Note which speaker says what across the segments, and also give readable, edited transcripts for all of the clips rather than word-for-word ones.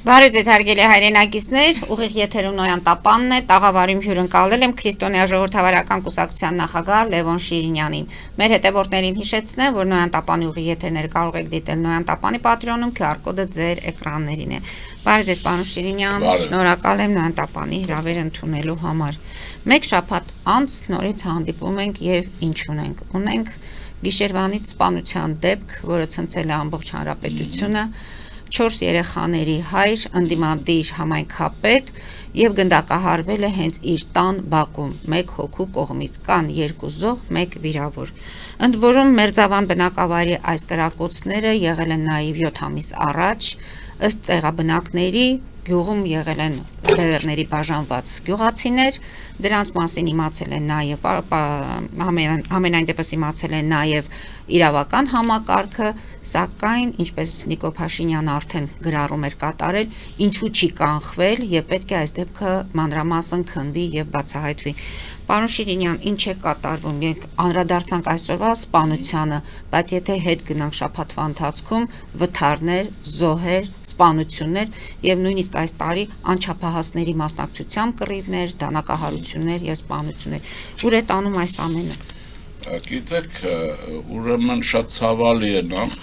Speaker 1: Բարև ձեզ հարգելի հայրենակիցներ, ուղիղ եթերում Նոյան Տապանն է, տաղավարում հյուրընկալել եմ Քրիստոնյա ժողովրդավարական կուսակցության նախագահ Լևոն Շիրինյանին։ Մեր հետևորդներին հիշեցնեմ, որ Նոյան Տապանի ուղիղ եթերները կարող եք դիտել Նոյան Տապանի Patreon-ում, QR կոդը ձեր էկրաններին է։ Բարև ձեզ, պարոն Շիրինյան, շնորհակալ եմ Նոյան Տապանի հրավերը ընդունելու համար։ Մեկ շաբաթ անց նորից հանդիպում ենք եւ ինչ ունենք։ Ունենք գիշերվանից սպանության դեպք, որը ցնցել է ամբողջ հանրապետությունը, 4 երեխաների հայր, ընդդիմադիր համայնքապետ եւ գնդակահարվել է հենց իր տան բակում, 1 հոգու կողմից, կան 2 զոհ, 1 վիրավոր։ Ընդ որում մերձավան բնակավայրի այս կրակոցները եղել են նաեւ 7 ամիս առաջ, ըստ տեղաբնակների գյուղում եղել են բևեռների բաժանված գյուղացիներ, դրանց մասին իմացել են նաև ամենայն դեպս իմացել են նաև իրավական համակարգը, սակայն ինչպես Նիկոլ Փաշինյանը արդեն գրառում էր կատարել, ինչու չի կանխվել եւ պետք է այս դեպքը մանրամասն քննվի եւ բացահայտվի։ Պարոն Շիրինյան, ինչ է կատարվում, մենք անդրադարձանք այսօրվա սպանությանը, բայց եթե հետ գնանք շաբաթվա ընթացքում վթարներ, զոհեր, սպանություններ եւ նույնիսկ այս տարի անչափահասների մասնակցությամբ կռիվներ, դանակահարություններ եւ սպանություններ, ուր է տանում այս ամենը։
Speaker 2: Գիտեք, ուրեմն շատ ցավալի է նախ,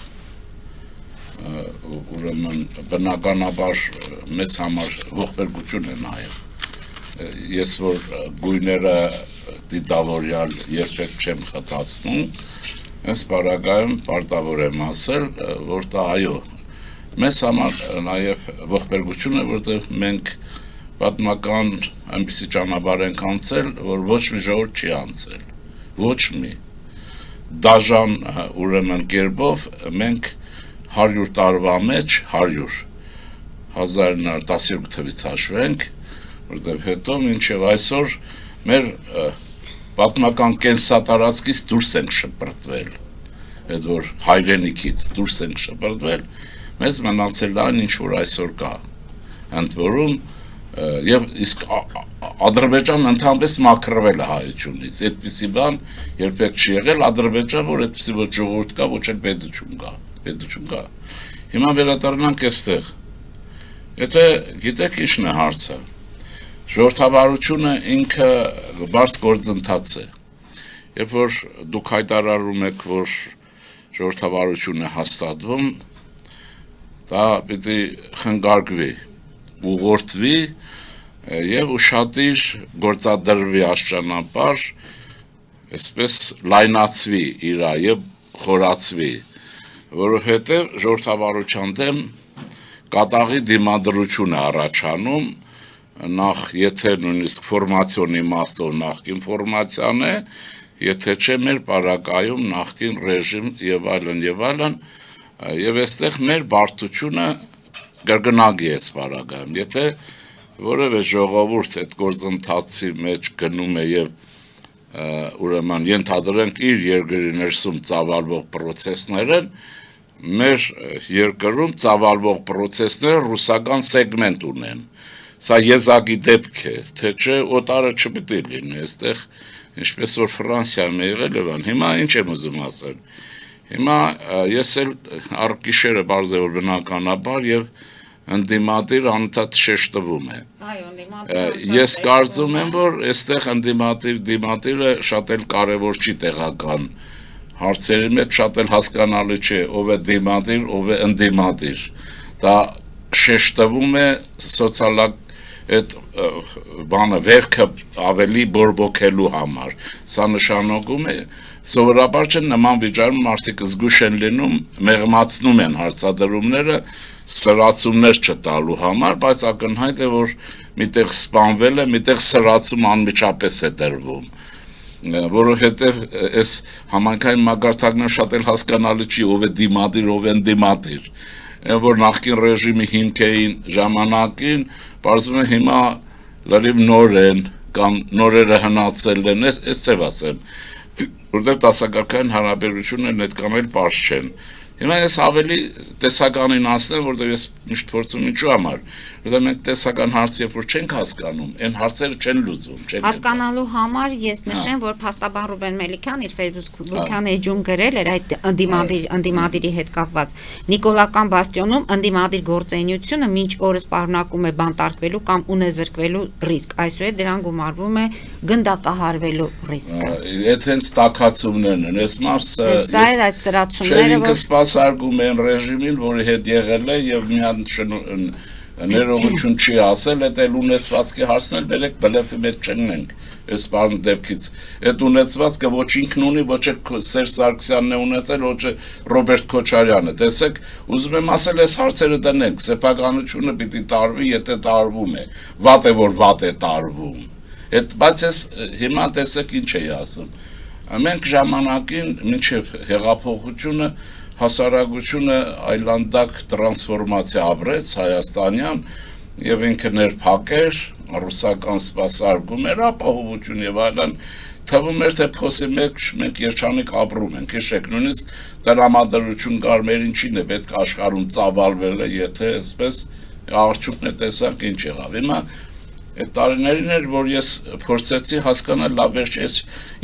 Speaker 2: ուրեմն բնականաբար մեզ համար ողբերգություն է նաեւ։ Ես որ գույները դիտավորյալ երբեք չեմ խտացնում, այս պարագայում պարտավոր եմ ասել, որ դա այո, մեզ համար նաև ողբերգություն է, որտեղ մենք պատմական այնպիսի ճանապարհ ենք անցել, որ ոչ մի ժողովուրդ չի անցել, ոչ մի դաժան ուրեմն կերպով մենք 100 տարվա մեջ 1912 թվից հաշվենք, որտեղ հետո մինչև այսօր մեր պատմական կենսատարածքից դուրս ենք շպրտվել, այդ որ հայրենիքից դուրս ենք շպրտվել, մեզ մնացել այն ինչ որ այսօր կա, ընդ որում եւ իսկ Ադրբեջանն ընդհանրապես մաքրվել է հայությունից, այդպիսի բան երբեք չի եղել, Ադրբեջան որ այդպիսի ոչ ժողովուրդ կա, ոչ էլ պետություն կա։ Հիմա վերադառնանք այստեղ։ Եթե գիտեք ինչն է հարցը, ժողովրդավարությունը ինքը բարձ գործընթաց է, երբ որ դուք հայտարարում եք, որ ժողովրդավարություն է հաստատվում, դա պիտի խնգարկվի, ուղղորդվի եւ ուշադիր գործադրվի աստիճանաբար, այսպես լայնացվի իրա եւ խորացվի, որովհետեւ ժողովրդավարության դեմ կատաղի դիմադրություն է առաջանում, նախ եթե նույնիսկ ֆորմացիոն իմաստով նախկին ֆորմացիան է, եթե չէ մեր պարագայում նախկին ռեժիմ եւ այլն, եւ այստեղ մեր բարդությունը կրկնագի է պարագայում, եթե որևէ ժողովուրդ այդ գործընթացի մեջ գնում է եւ ուրեմն ենթադրենք իր երկրի ներսում ծավալվող process-ները, մեր երկրում ծավալվող process-ները ռուսական սեգմենտ ունեն։ Սա եզակի դեպք է, թե չէ օտարը չպիտի լինի, այստեղ ինչպես որ Ֆրանսիայում է եղել Լևոն, հիմա ինչ եմ ուզում ասել, հիմա ես էլ առկիշերը բարձ է որ բնականաբար եւ ընդդիմադիր անընդհատ շեշտվում է, ես կարծում եմ, որ այստեղ ընդդիմադիրը շատ էլ կարևոր չի տեղական հարցերի մեջ, շատ էլ հասկանալի չէ, ով է դիմադիր, ով է ընդդիմադիր, դա շեշտվում է սոցիալական այդ բանը վերքը ավելի բորբոքելու համար, սա նշանակում է, սովորաբար չեն նման վիճակում մարդիկ զգուշ են լինում, մեղմացնում են հարցադրումները, սրացումներ չտալու համար, բայց ակնհայտ է, որ միտեղ սպանվել է, միտեղ սրացում անմիջապես է դրվում, որովհետև այս համայնքային մակարդակն շատ էլ հասկանալի չի, ով է դիմադիր, ով է ընդդիմադիր, որ նախկին ռեժիմի հիմք էին ժամանակին, պարզվում է հիմա լրիվ նոր են, կամ նորերը հնացել են, այս ձև ասեմ, որտեղ դասակարգային հարաբերություններն այդքան էլ պարզ չեն, Հիմա ես ավելի տեսականին ասեմ, որտեղ ես միշտ փորձում ինչու համար, որտեղ մենք տեսական հարց երբ որ չենք հասկանում, այն հարցերը չեն լուծվում, չեն
Speaker 1: Հասկանալու համար ես նշեմ, որ փաստաբան Ռուբեն Մելիքյան իր Facebook-յան էջում գրել էր այդ ընդդիմադիրի հետ կապված Նիկոլական Բաստիոնում ընդդիմադիր գործունեությունը մինչ օրս պարունակում է բանտարկվելու կամ ունեզրկվելու ռիսկ, այսուհետ դրան գումարվում է գնդակահարվելու ռիսկը։
Speaker 2: Այդ հենց տաքացումներն են, այս մասը
Speaker 1: Սա է այդ ծրացումները,
Speaker 2: որ սպասարկում են ռեժիմին, որի հետ եղել է եւ միան ներողություն չի ասել, այդ էլ ունեցվածքի հարցնել բերեք բլեֆի մեջ չընենք, այս բան դեպքից։ Այդ ունեցվածքը ոչ ինքն ունի, ոչ Սերժ Սարգսյանն է ունեցել, ոչ Ռոբերտ Քոչարյանը։ Տեսեք, ուզում եմ ասել, այս հարցերը դնենք, սեփականությունը պիտի տարվի, եթե տարվում է։ Վատ է, որ վատ է տարվում։ Բայց ես հիմա տեսեք ինչ էի ասում։ Մենք ժամանակին մինչև հեղափոխությունը հասարակությունը այլանդակ տրանսֆորմացիա ապրեց Հայաստանյան եւ ինքը ներփակեր ռուսական սպասարկում էր ապահովություն եւ այլն թվում էր թե փոսի մեջ մենք երջանիկ ապրում ենք հիշեք նույնիսկ դրամատուրգություն կար մեր ինչին է պետք աշխարհում ծավալվել է եթե այսպես արդյունքն է տեսանք ինչ եղավ հիմա այդ տարիներին էր որ ես փորձեցի հասկանալ լավ վերջ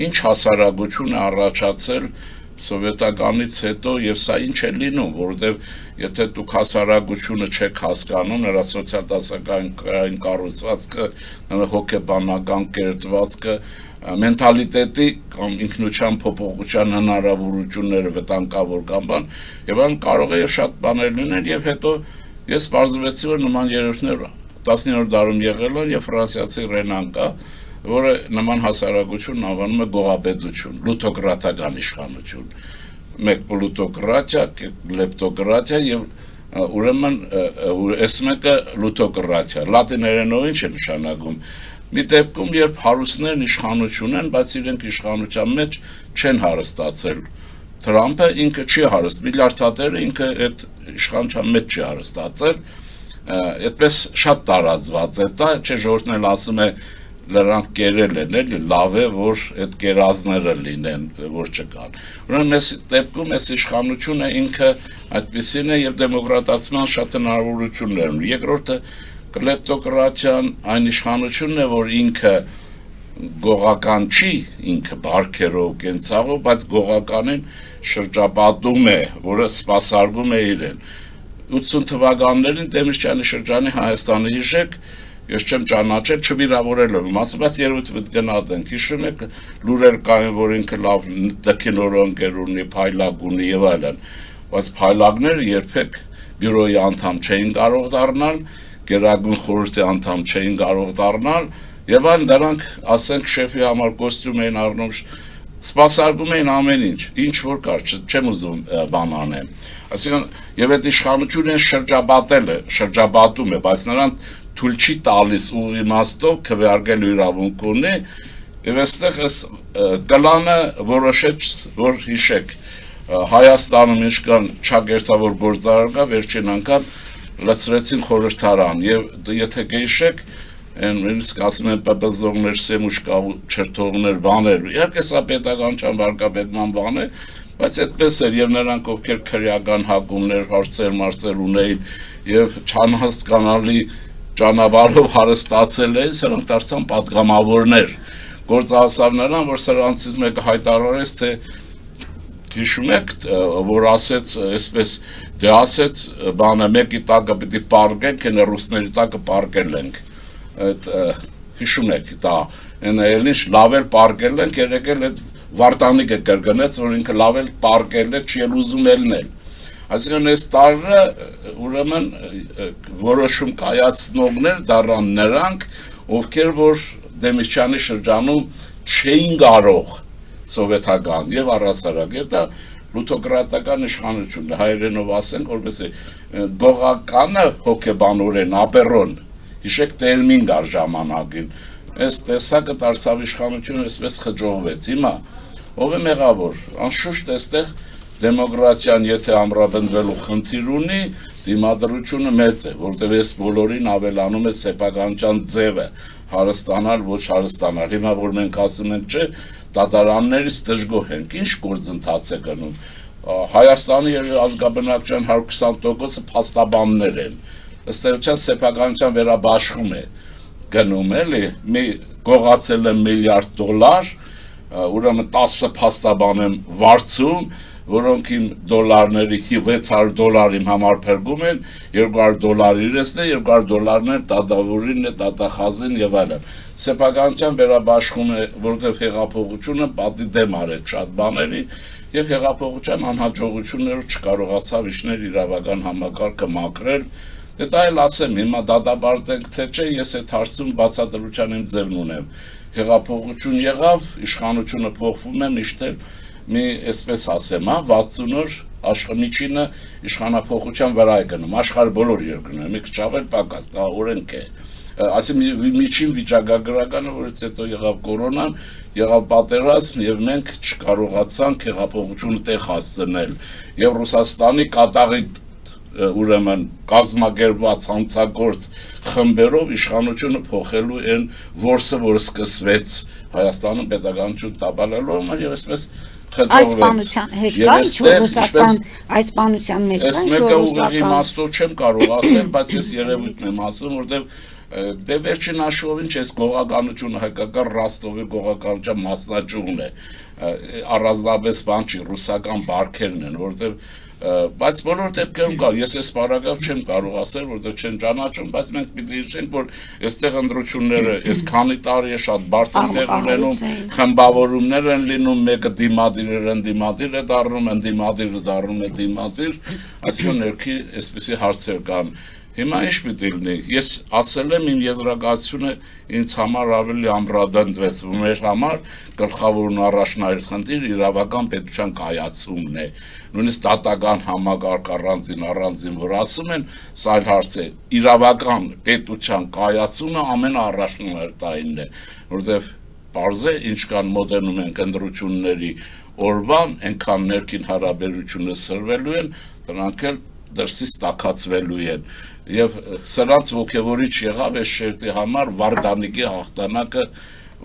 Speaker 2: ինչ հասարակություն է առաջացել սովետականից հետո եւ սա ինչ է լինում, որովհետեւ եթե դուք հասարակությունը չեք հասկանում, նրա սոցիալ-դասական կառուցվածքը, նրա հոգեբանական կերտվածքը, մենթալիտետի կամ ինքնության փոփոխության հնարավորությունները վտանգավոր կամ բան, եւ այն կարող է եւ շատ բաներ լինել եւ հետո ես բարձրացի որ նման երևույթներ 19-րդ դարում եղել են եւ ֆրանսիացի Ռենան կա որը նման հասարակություն անվանում է գողապետություն, լութոկրատական իշխանություն, մեկ պլուտոկրատիա, լեպտոկրատիա եւ ուրեմն այս մեկը լութոկրատիա, լատիներենով ինչ է նշանակում։ Մի դեպքում երբ հարուստներն իշխանություն են, բայց իրենք իշխանության մեջ չեն հարստացել։ Թրամփը ինքը չի հարուստ, միլիարդատերը ինքը այդ իշխանության մեջ չի հարստացել։ Այդպես շատ տարածված է դա, չէ ժողովուրդն էլ ասում է լրանք կերել են, էլի լավ է, որ այդ կերազները լինեն, որ չկան։ Ուրեմն այս դեպքում այս իշխանությունը ինքը այդպիսին է եւ դեմոկրատացման շատ հնարավորություններ ունի։ Երկրորդը կլեպտոկրատիան այն իշխանությունն է, որ ինքը գողական չի, ինքը բարքերով, կենցաղով, բայց գողականին շրջապատում է, որը սպասարկում է իրեն։ 80 թվականներին Դեմիրճյանի շրջանի Հայաստանը հիշեք Ես չեմ ճանաչել, չվիրավորել եմ, ասում երևույթ գնահատենք, հիշում եք լուրեր կային, որ ինքը լավ դքինորոնկեր ունի, փայլակ ունի եւ այլն, բայց փայլակները երբեք բյուրոյի անդամ չէին կարող դառնալ, Գերագույն խորհրդի անդամ չէին կարող դառնալ եւ այլն դրանք, ասենք, շեֆի համար կոստյում էին առնում, սպասարկում էին ամեն ինչ որ կար, չեմ ուզում բան անեմ։ Այսինքն, եւ այդ իշխանությունը շրջապատում է, բայց նրան թույլ չի տալիս ու իմաստով քվեարկելու իրավունք ունի եւ այստեղ այս կլանը որոշեց որ հիշեք Հայաստանում ինչ կան ճակերտավոր գործարար կա վերջին անգամ լցրեցին խորհրդարան եւ եթե գիշեք նույնիսկ ասում են պպզողներ սեմուշկա չրթողներ բաներ իհարկե սա պետականության վարկաբեկման բան է բայց այդպես էր եւ նրանք ովքեր քրեական հակումներ հարցեր մարցեր ունեին եւ չանհասկանալի ճանապարհով հարստացել էին, սրանք դարձան պատգամավորներ։ Գործը հասավ նրան, որ սրանցից մեկը հայտարարեց, թե հիշում եք, որ ասեց, այսպես, դե ասեց, բանը մեկի տակը պիտի պարկենք, են ռուսների տակը պարկել ենք։ Հիշում եք, դա, այն ինչ լավ էլ պարկել ենք, երեկել այդ Վարդանիկը կրկնեց, որ ինքը լավ էլ պարկել է, չի էլ ուզում ելնել։ Այսինքն այս տարը ուրեմն որոշում կայացնողներ դառան նրանք, ովքեր որ Դեմիրճյանի շրջանում չէին կարող սովետական եւ առասարակ եւ դա լութոկրատական իշխանությունն է հայերենով ասենք որպեսզի գողականը հոգեբանորեն ապերոն հիշեք տերմին կար ժամանակին այս տեսակը դարձավ իշխանությունը այսպես խջողվեց հիմա ով է մեղավոր անշուշտ այստեղ դեմոկրատիան եթե ամրապնդվելու խնդիր ունի, դիմադրությունը մեծ է, որտեղ այս բոլորին ավելանում է սեփականության ձևը, հարստանալ, ոչ հարստանալ։ Հիմա որ մենք ասում ենք, չէ, դատարաններից դժգոհ ենք, ինչ գործընթաց է գնում։ Հայաստանի ազգաբնակչության 120%-ը փաստաբաններ են։ Ըստ էության սեփականության վերաբաշխում է գնում էլի, մի գողացել է $1 միլիարդ, ուրեմն 10 փաստաբան եմ վարձում, որոնք իմ դոլարների $600 իմ համար փրկում են, $200 իրեսն է, $200 են դադավորին է, դատախազին եւ այլն։ Սեփականության վերաբաշխում է, որովհետեւ հեղափոխությունը պատի դեմ արեց շատ բաների եւ հեղափոխության անհաջողությունները չկարողացավ իջնել իրավական համակարգը մաքրել։ Դա էլ ասեմ, հիմա դատապարտենք թե չէ, ես այդ հարցում բացատրության իմ ձևն ունեմ։ Հեղափոխություն եղավ, իշխանությունը փոխվում է, միշտ էլ մի այսպես ասեմ, 60 օր աշխամիջինը իշխանափոխության վրա է գնում, աշխարհի բոլոր երկրներում, մի քիչ ավել պակաս, դա օրենք է։ Այսինքն միջին վիճակագրականը, որից հետո եղավ կորոնան, եղավ պատերազմ եւ մենք չկարողացանք հեղափոխությունը տեղ հասցնել եւ Ռուսաստանի կատաղի ուրեմն կազմակերպված հանցագործ խմբերով իշխանությունը փոխելու են որսը, որ սկսվեց Հայաստանում պետականություն տապալելով եւ այսպես
Speaker 1: այս բանության հետ կա ինչ-որ ռուսական, այս բանության մեջ կա ինչ-որ
Speaker 2: ռուսական։ Ես
Speaker 1: ռուսական
Speaker 2: իմաստով չեմ կարող ասել, բայց ես երևույթն եմ ասում, որտեղ դե վերջին հաշվով ինչ էս գողականությունը հայկական Ռոստովի գողականության մասնաճյուղն է, առանձնապես բան չի, ռուսական բարքերն են, որտեղ բայց բոլոր դեպքերում կա, ես այս բառակապ չեմ կարող ասել, որտեղ չեն ճանաչում, բայց մենք պիտի հիշենք, որ այստեղ ընտրությունները այս քանի տարի է շատ բարդ են տեղ ունենում, խմբավորումներ են լինում, մեկը դիմադիր է դառնում, ընդդիմադիրը դառնում է դիմադիր, այսինքն ներքի այսպիսի հարցեր կան։ Հիմա ինչ պիտի լինի, ես ասել եմ իմ եզրակացությունը ինձ համար ավելի ամրադնդվեց, մեր համար գլխավորն առաջնահերթ խնդիր իրավական պետության կայացումն է, նույնիսկ դատական համակարգ առանձին, որ ասում են, սա այլ հարց է, իրավական պետության կայացումը ամենաառաջնահերթայինն է, որովհետև պարզ է, ինչքան մոտենում ենք ընտրությունների օրվան, այնքան ներքին հարաբերությունը սրվելու են, դրանք էլ դրսից տաքացվելու են եւ սրանց ոգևորիչ եղավ այս շերտի համար Վարդանիկի հաղթանակը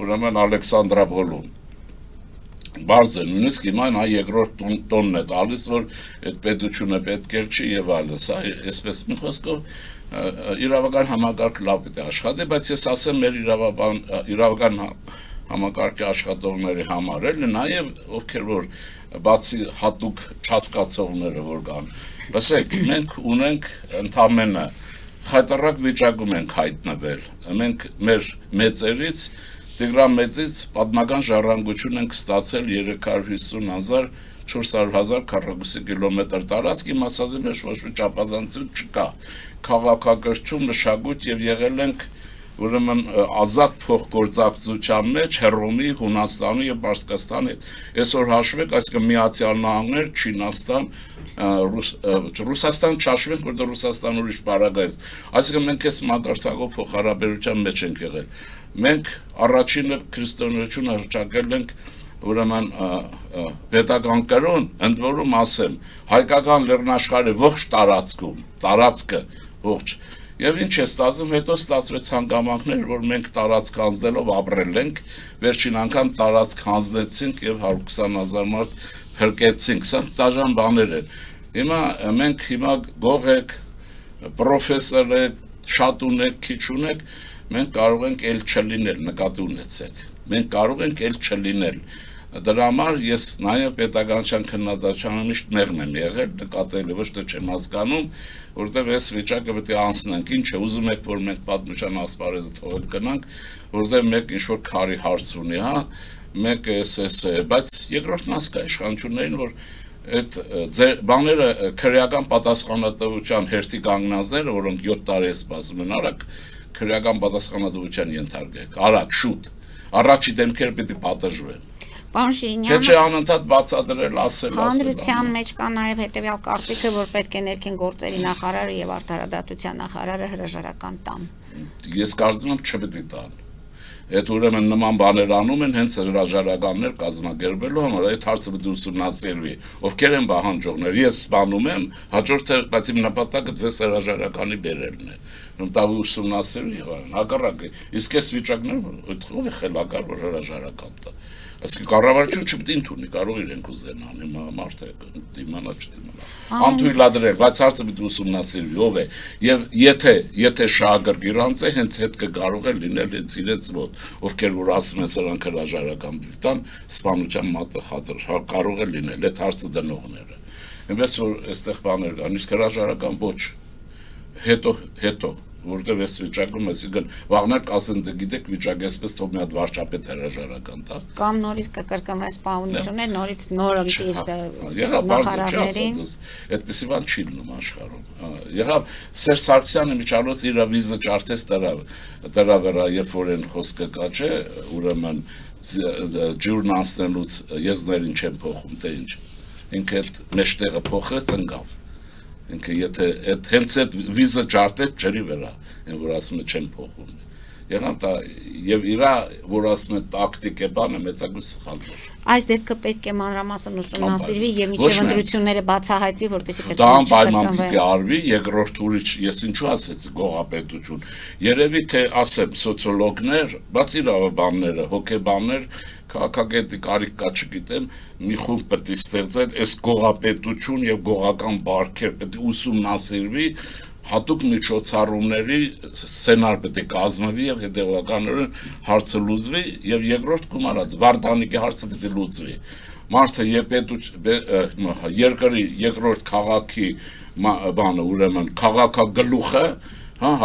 Speaker 2: ուրեմն Ալեքսանդրապոլում բարձ է նույնիսկ հիմա նա երկրորդ տոնն է տալիս որ այդ պետությունը պետք է չի եւ այլն սա այսպես մի խոսքով իրավական համակարգ լավ պետք է աշխատի բայց ես ասեմ մեր իրավական համակարգի աշխատողների համար էլ նաեւ ովքեր որ բացի հատուկ չհասկացողները որ կան լսեք մենք ունենք ընդամենը խայտարակ վիճակում ենք հայտնվել մենք մեր մեծերից Տիգրան մեծից պատմական ժառանգություն ենք ստացել 350,000 400,000 քառակուսի կիլոմետր տարածք իմ ասածի մեջ ոչ մի չափազանցություն չկա քաղաքակրթություն մշակույթ եւ եղել ենք ուրեմն ազատ փոխգործակցության մեջ Հռոմի, Հունաստանի եւ Պարսկաստանի այսօր հաշվեք, այսինքն Միացյալ Նահանգներ, Չինաստան, Ռուսաստան չհաշվենք, որտեղ Ռուսաստան ուրիշ բարագայց։ Այսինքն մենք այս մակարդակով փոխհարաբերության մեջ ենք եղել։ Մենք առաջինը քրիստոնեությունը հռչակել ենք ուրեմն պետական կրոն, ընդ որում ասեմ, հայկական լեռնաշխարհի ողջ տարածքը ողջ Եվ ինչ է ստացվում, հետո ստացվեց հանգամանքներ, որ մենք տարածք հանձնելով ապրել ենք, վերջին անգամ տարածք հանձնեցինք եւ 120,000 մարդ փրկեցինք, սա դաժան բաներ են։ Հիմա մենք գող եք, պրոֆեսոր եք, շատ ունեք, քիչ ունեք, մենք կարող ենք էլ չլինել, նկատի ունեցեք։ Մենք կարող ենք էլ չլինել։ Դրա համար ես նաև պետականության քննադատությանը միշտ մեղմ եմ եղել, նկատելի ոչ թե չեմ հասկանում, որովհետև այս վիճակը պետք է անցնենք, ինչ է, ուզում եք, որ մենք պատմության ասպարեզը թողել գնանք, որովհետև մեկ ինչ-որ քարի հարց ունի, հա, մեկ էս է, բայց երկրորդն ասկա իշխանություններին, որ այդ բաները քրեական պատասխանատվության հերթի կանգնածները, որոնք 7 տարի է սպասում են, արագ քրեական պատասխանատվության ենթարկեք, արագ, շուտ, առաջի դեմքերը պետք է պատժվեն։
Speaker 1: Պարոն Շիրինյան,
Speaker 2: Չէ անընդհատ բացատրել ասել։
Speaker 1: Հանրության մեջ կա նաև հետևյալ կարծիքը, որ պետք է ներքին գործերի նախարարը եւ արդարադատության նախարարը հրաժարական տան։
Speaker 2: Ես կարծում եմ չպետք է տան։ Այդ ուրեմն նման բաներ անում են հենց հրաժարականներ կազմակերպելու համար, այդ հարցը պետք է ուսումնասիրվի։ Ովքեր են պահանջողներ, ես սպանում եմ, հաջորդը բայց իմ նպատակը ձեզ հրաժարականի բերելն է։ Դա ուսումնասիրվի, հակառակը։ Իսկ այս վիճակները ով է խելագար որ հրաժարական տա։ Այսինքն կառավարությունը չպետք է ընդունի, կարող իրենք ուզենան, հիմա մարդը դիմանա չդիմանա։ Անթույլատրել, բայց հարցը պիտի ուսումնասիրվի ով է, եւ եթե շահագրգիռանց է, հենց հետ կարող է լինել հենց իրենց մոտ, ովքեր որ ասում են սրանք հրաժարական պիտի տան, սպանության մատը խաթր, կարող է լինել այդ հարցը դնողները։ Այնպես որ այստեղ բաներ կան, իսկ հրաժարական ոչ, հետո որտեղ այս վիճակում այսինքն վաղներ կասեն դե գիտեք վիճակը այսպես թող մի հատ վարչապետ հրաժարական տա
Speaker 1: կամ նորից կկրկնվի սպանություններ նորից նոր ընտիր
Speaker 2: եղավ նախարարներին այդպեսի բան չի լինում աշխարհում եղավ Սերժ Սարգսյանը միջալոց իր վիզը ջարդեց դրա վրա երբ որ այն խոսքը կա չէ ուրեմն ջուրն անցնելուց եզներին չեն փոխում թե ինչ ինքը այդ մեջտեղը փոխեց ընկավ ինքը եթե հենց այդ վիզը ջարդեց ջրի վրա, այն որ ասում է չեն փոխում։ Եղավ դա եւ իրա որ ասում է տակտիկ է բանը մեծագույն սխալներ։
Speaker 1: Այս դեպքը պետք է մանրամասն ուսումնասիրվի եւ միջև ընտրությունները բացահայտվի, որպեսզի
Speaker 2: դա անպայման պիտի արվի, երկրորդ ուրիշ ես ինչու ասեցի գողապետություն։ Երևի թե ասեմ սոցիոլոգներ, բացի իրավաբանները, հոգեբաններ քաղաքագետի կարիք կա չգիտեմ, մի խումբ պետք է ստեղծել, այս գողապետություն եւ գողական բարքեր պետք է ուսումնասիրվի, հատուկ միջոցառումների սցենար պետք է կազմվի եւ հետեւականորեն հարցը լուծվի եւ երկրորդ գումարած Վարդանիկի հարցը պետք է լուծվի։ Մարդը երկրի երկրորդ քաղաքի բանը ուրեմն քաղաքագլուխը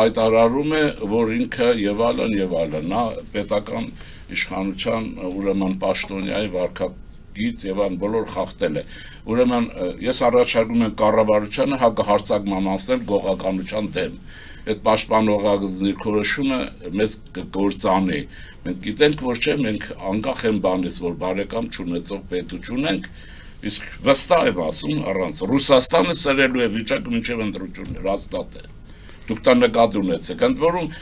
Speaker 2: հայտարարում է, որ ինքը եւ այլն, նա պետական իշխանության ուրեմն պաշտոնյայի վարկագից եւ այն բոլոր խախտել է։ Ուրեմն ես առաջարկում եմ կառավարությանը հակահարցակման անցնել գողականության դեմ։ Այդ պաշտպանողական դիրքորոշումը մեզ կգործանի։ Մենք գիտենք, որ չէ, մենք անկախ են բանից, որ բարեկամ չունեցող պետություն ենք, իսկ վստահ եմ ասում առանց Ռուսաստանը սրելու է վիճակը մինչև ընտրություններ, հաստատ է։ Դուք դա նկատի ունեցեք, ընդ որում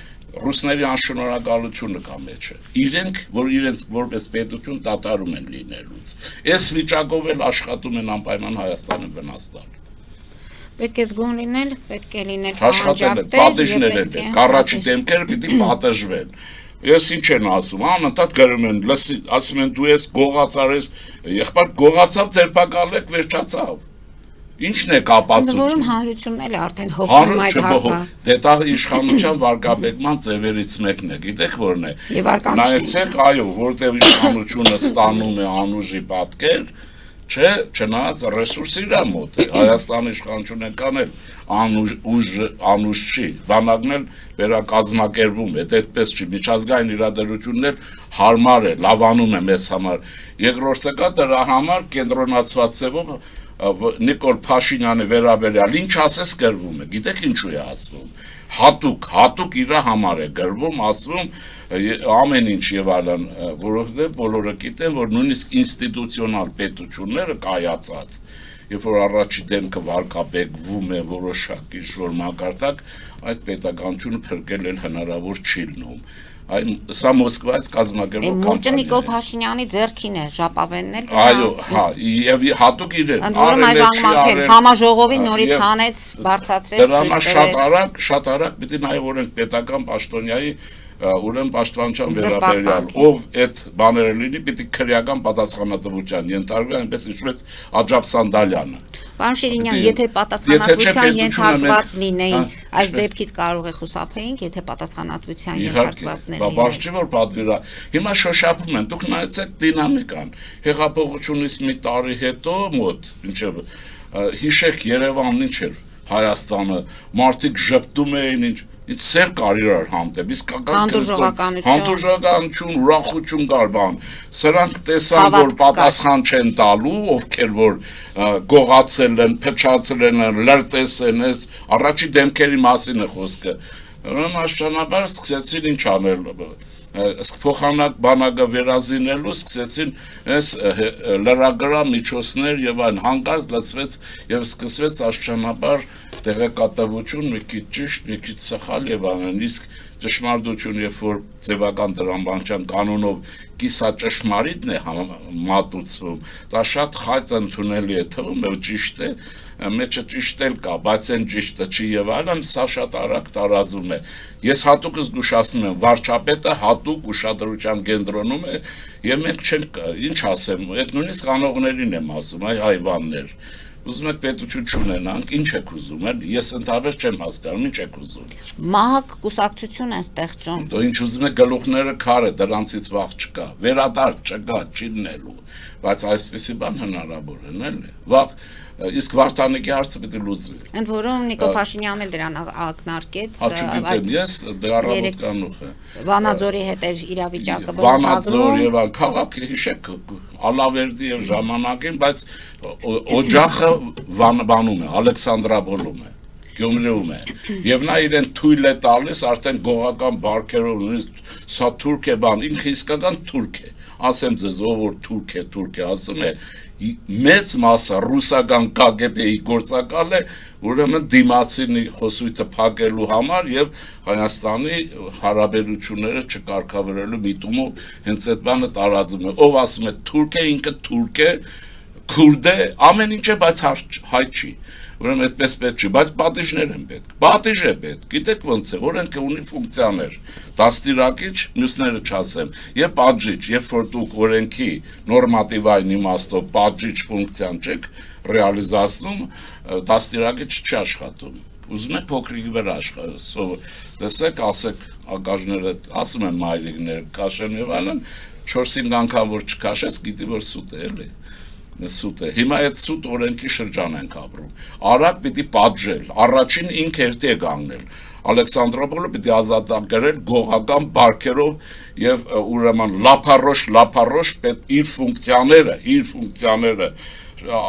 Speaker 2: ռուսների անշնորհակալությունը կա մեջը։ Իրենք, որ իրենց որպես պետություն դատարում են լինելուց։ Այս վիճակով էլ աշխատում են անպայման Հայաստանը վնաս տալ։
Speaker 1: Պետք է զգոն լինել, պետք է լինել
Speaker 2: աշխատել, պատժներ են, կառաջի դեմքերը պիտի պատժվեն։ Ես ինչ են ասում, անընդհատ գրում են, ասում են դու ես գողացար ես, եղբայր գողացավ ձերբակալեք վերջացավ։ Ինչն է կապացությունը։
Speaker 1: Որում հանրությունն էլ արդեն հոգում այդ հակա։
Speaker 2: Դե դա իշխանության վարկաբեկման ձևերից մեկն է, գիտեք որն է։ Նայեցեք, այո, որտեղ իշխանությունը ստանում է անուժի պատկեր, չէ, չնայած ռեսուրսը իր մոտ է։ Հայաստանի իշխանությունը կանել անուժ չի, բանակն էլ վերակազմակերպվում է, այդպես չի, միջազգային իրադարձություններ հարմար է, լավանում է մեզ համար։ Երկրորդը կա դրա համար կենտրոնացված ձևով Նիկոլ Փաշինյանի վերաբերյալ ինչ ասես գրվում է, գիտեք ինչու է ասվում, հատուկ իր համար է գրվում, ասվում ամեն ինչ եւ այլն, որովհետեւ բոլորը գիտեն, որ նույնիսկ ինստիտուցիոնալ պետությունները կայացած, երբ որ առաջի դեմքը վարկաբեկվում է որոշակի ինչ-որ մակարդակ, այդ պետականությունը փրկել էլ հնարավոր չի լինում։ Սա Մոսկվայից կազմակերպող
Speaker 1: կամպանիա է։ Նիկոլ Փաշինյանի ձեռքին է ժապավենն էլ։
Speaker 2: Այո, հա, եւ հատուկ իրեն։
Speaker 1: Ընդորում այս ժամանակին համաժողովին նորից հանեց, բարձրացրեց։
Speaker 2: Դրա համար շատ արագ պիտի նայ օրենք պետական պաշտոնյայի ուրեմն պաշտպանության վերաբերյալ, ով այդ բաները լինի, պիտի քրեական պատասխանատվության ենթարկվի, այնպես ինչպես Աջափ Սանդալյանը։
Speaker 1: Պարոն Շիրինյան, եթե պատասխանատվության ենթարկված լինեին, այս դեպքից կարող է խուսափեինք, եթե պատասխանատվության ենթարկված լինեին։
Speaker 2: Բարձ չի որ պատվիրա։ Հիմա շոշափում են, դուք նայեցեք դինամիկան։ Հեղափոխությունից մի տարի հետո մոտ, ինչեւ հիշեք Երևանն ինչ էր, Հայաստանը, մարդիկ ժպտում էին ինչ It's սեր կար իրար հանդեպ, իսկ հանդուրժողականություն, ուրախություն կար բան, սրանք տեսան, որ պատասխան չեն տալու, ովքեր որ գողացել են, փչացել են, լրտեսեն ես, առաջի դեմքերի մասին է խոսքը, աստիճանաբար սկսեցին ինչ անել, փոխանակ բանակը վերազինելու սկսեցին այս լրագրող միջոցներ եւ այն հանկարծ լցվեց եւ սկսվեց աստիճանաբար տեղեկատվություն մի քիչ ճիշտ, մի քիչ սխալ եւ անեն իսկ ճշմարտություն, երբ որ ձևական տրամաբանության կանոնով կիսաճշմարիտն է մատուցվում, դա շատ խայծ ընդունելի է թվում, ու ճիշտ է, մեջը ճիշտ էլ կա, բայց այն ճիշտը չի եւ այլն, սա շատ արագ տարածում է։ Ես հատուկ զգուշացնում եմ, վարչապետը հատուկ ուշադրության կենտրոնում է եւ մենք չենք, ինչ ասեմ, այդ նույնիսկ անողներին եմ ասում, այ հայվաններ։ Ուզում եք պետություն չունենանք, ինչ եք ուզում, ես ընդհանրապես չեմ հասկանում, ինչ եք ուզում։
Speaker 1: Մահակ կուսակցություն են ստեղծում։
Speaker 2: Դու ինչ ուզում եք գլուխները քարը, դրանցից վաղ չկա, վերադարձ չկա, չի լինելու, բայց այսպեսի բան հնարավոր է, էլի։ Վաղ իսկ Վարդանիկի հարցը պետք է լուծվի։
Speaker 1: Ընդ որում Նիկո Փաշինյանն էլ դրան ակնարկեց,
Speaker 2: ես դեռ կանուխ է։
Speaker 1: Վանաձորի հետ էր իրավիճակը
Speaker 2: Վանաձոր եւ քաղաքը հիշեք Ալավերդի եւ ժամանակին, բայց օջախը բանում է, Ալեքսանդրապոլում է, Գյումրիում է։ Եվ նա իրեն թույլ է տալիս արդեն գողական բարքերով, նույնիսկ սա թուրք է բան, ինքը իսկական թուրք է։ Ասեմ ձեզ, ով որ թուրք է, ասում է մեծ մասը ռուսական KGB-ի գործակալ է, ուրեմն դիմացինի խոսույթը փակելու համար եւ Հայաստանի հարաբերությունները չկարգավորելու միտումով հենց այդ բանը տարածում է։ Ով ասում է թուրք է, ինքը թուրք է, քուրդ է, ամեն ինչ է, բայց հայ չի։ Ուրեմն այդպես պետք չի, բայց պատիժներ են պետք։ Պատիժ է պետք։ Գիտեք ոնց է, օրենքը ունի ֆունկցիաներ։ Դաստիարակիչ, մյուսները չասեմ, եւ պատժիչ, երբ որ դուք օրենքի նորմատիվային իմաստով պատժիչ ֆունկցիան չեք ռեալիզացնում, դաստիարակիչ չի աշխատում։ Ուզում եք փոքրիկ վրա աշխատել, տեսեք, ասեք ագաժները, ասում են մայրիկներ, քաշեն եւ այլն, 4-5 անգամ որ չքաշես, գիտի որ սուտ է, էլի։ Սուտ է։ Հիմա այդ սուտ օրենքի շրջան ենք ապրում։ Արագ պիտի պատժել, առաջին ինքը երթի է կանգնել։ Ալեքսանդրապոլը պիտի ազատագրել գողական բարքերով եւ ուրեմն լափարոշ պետք իր ֆունկցիաները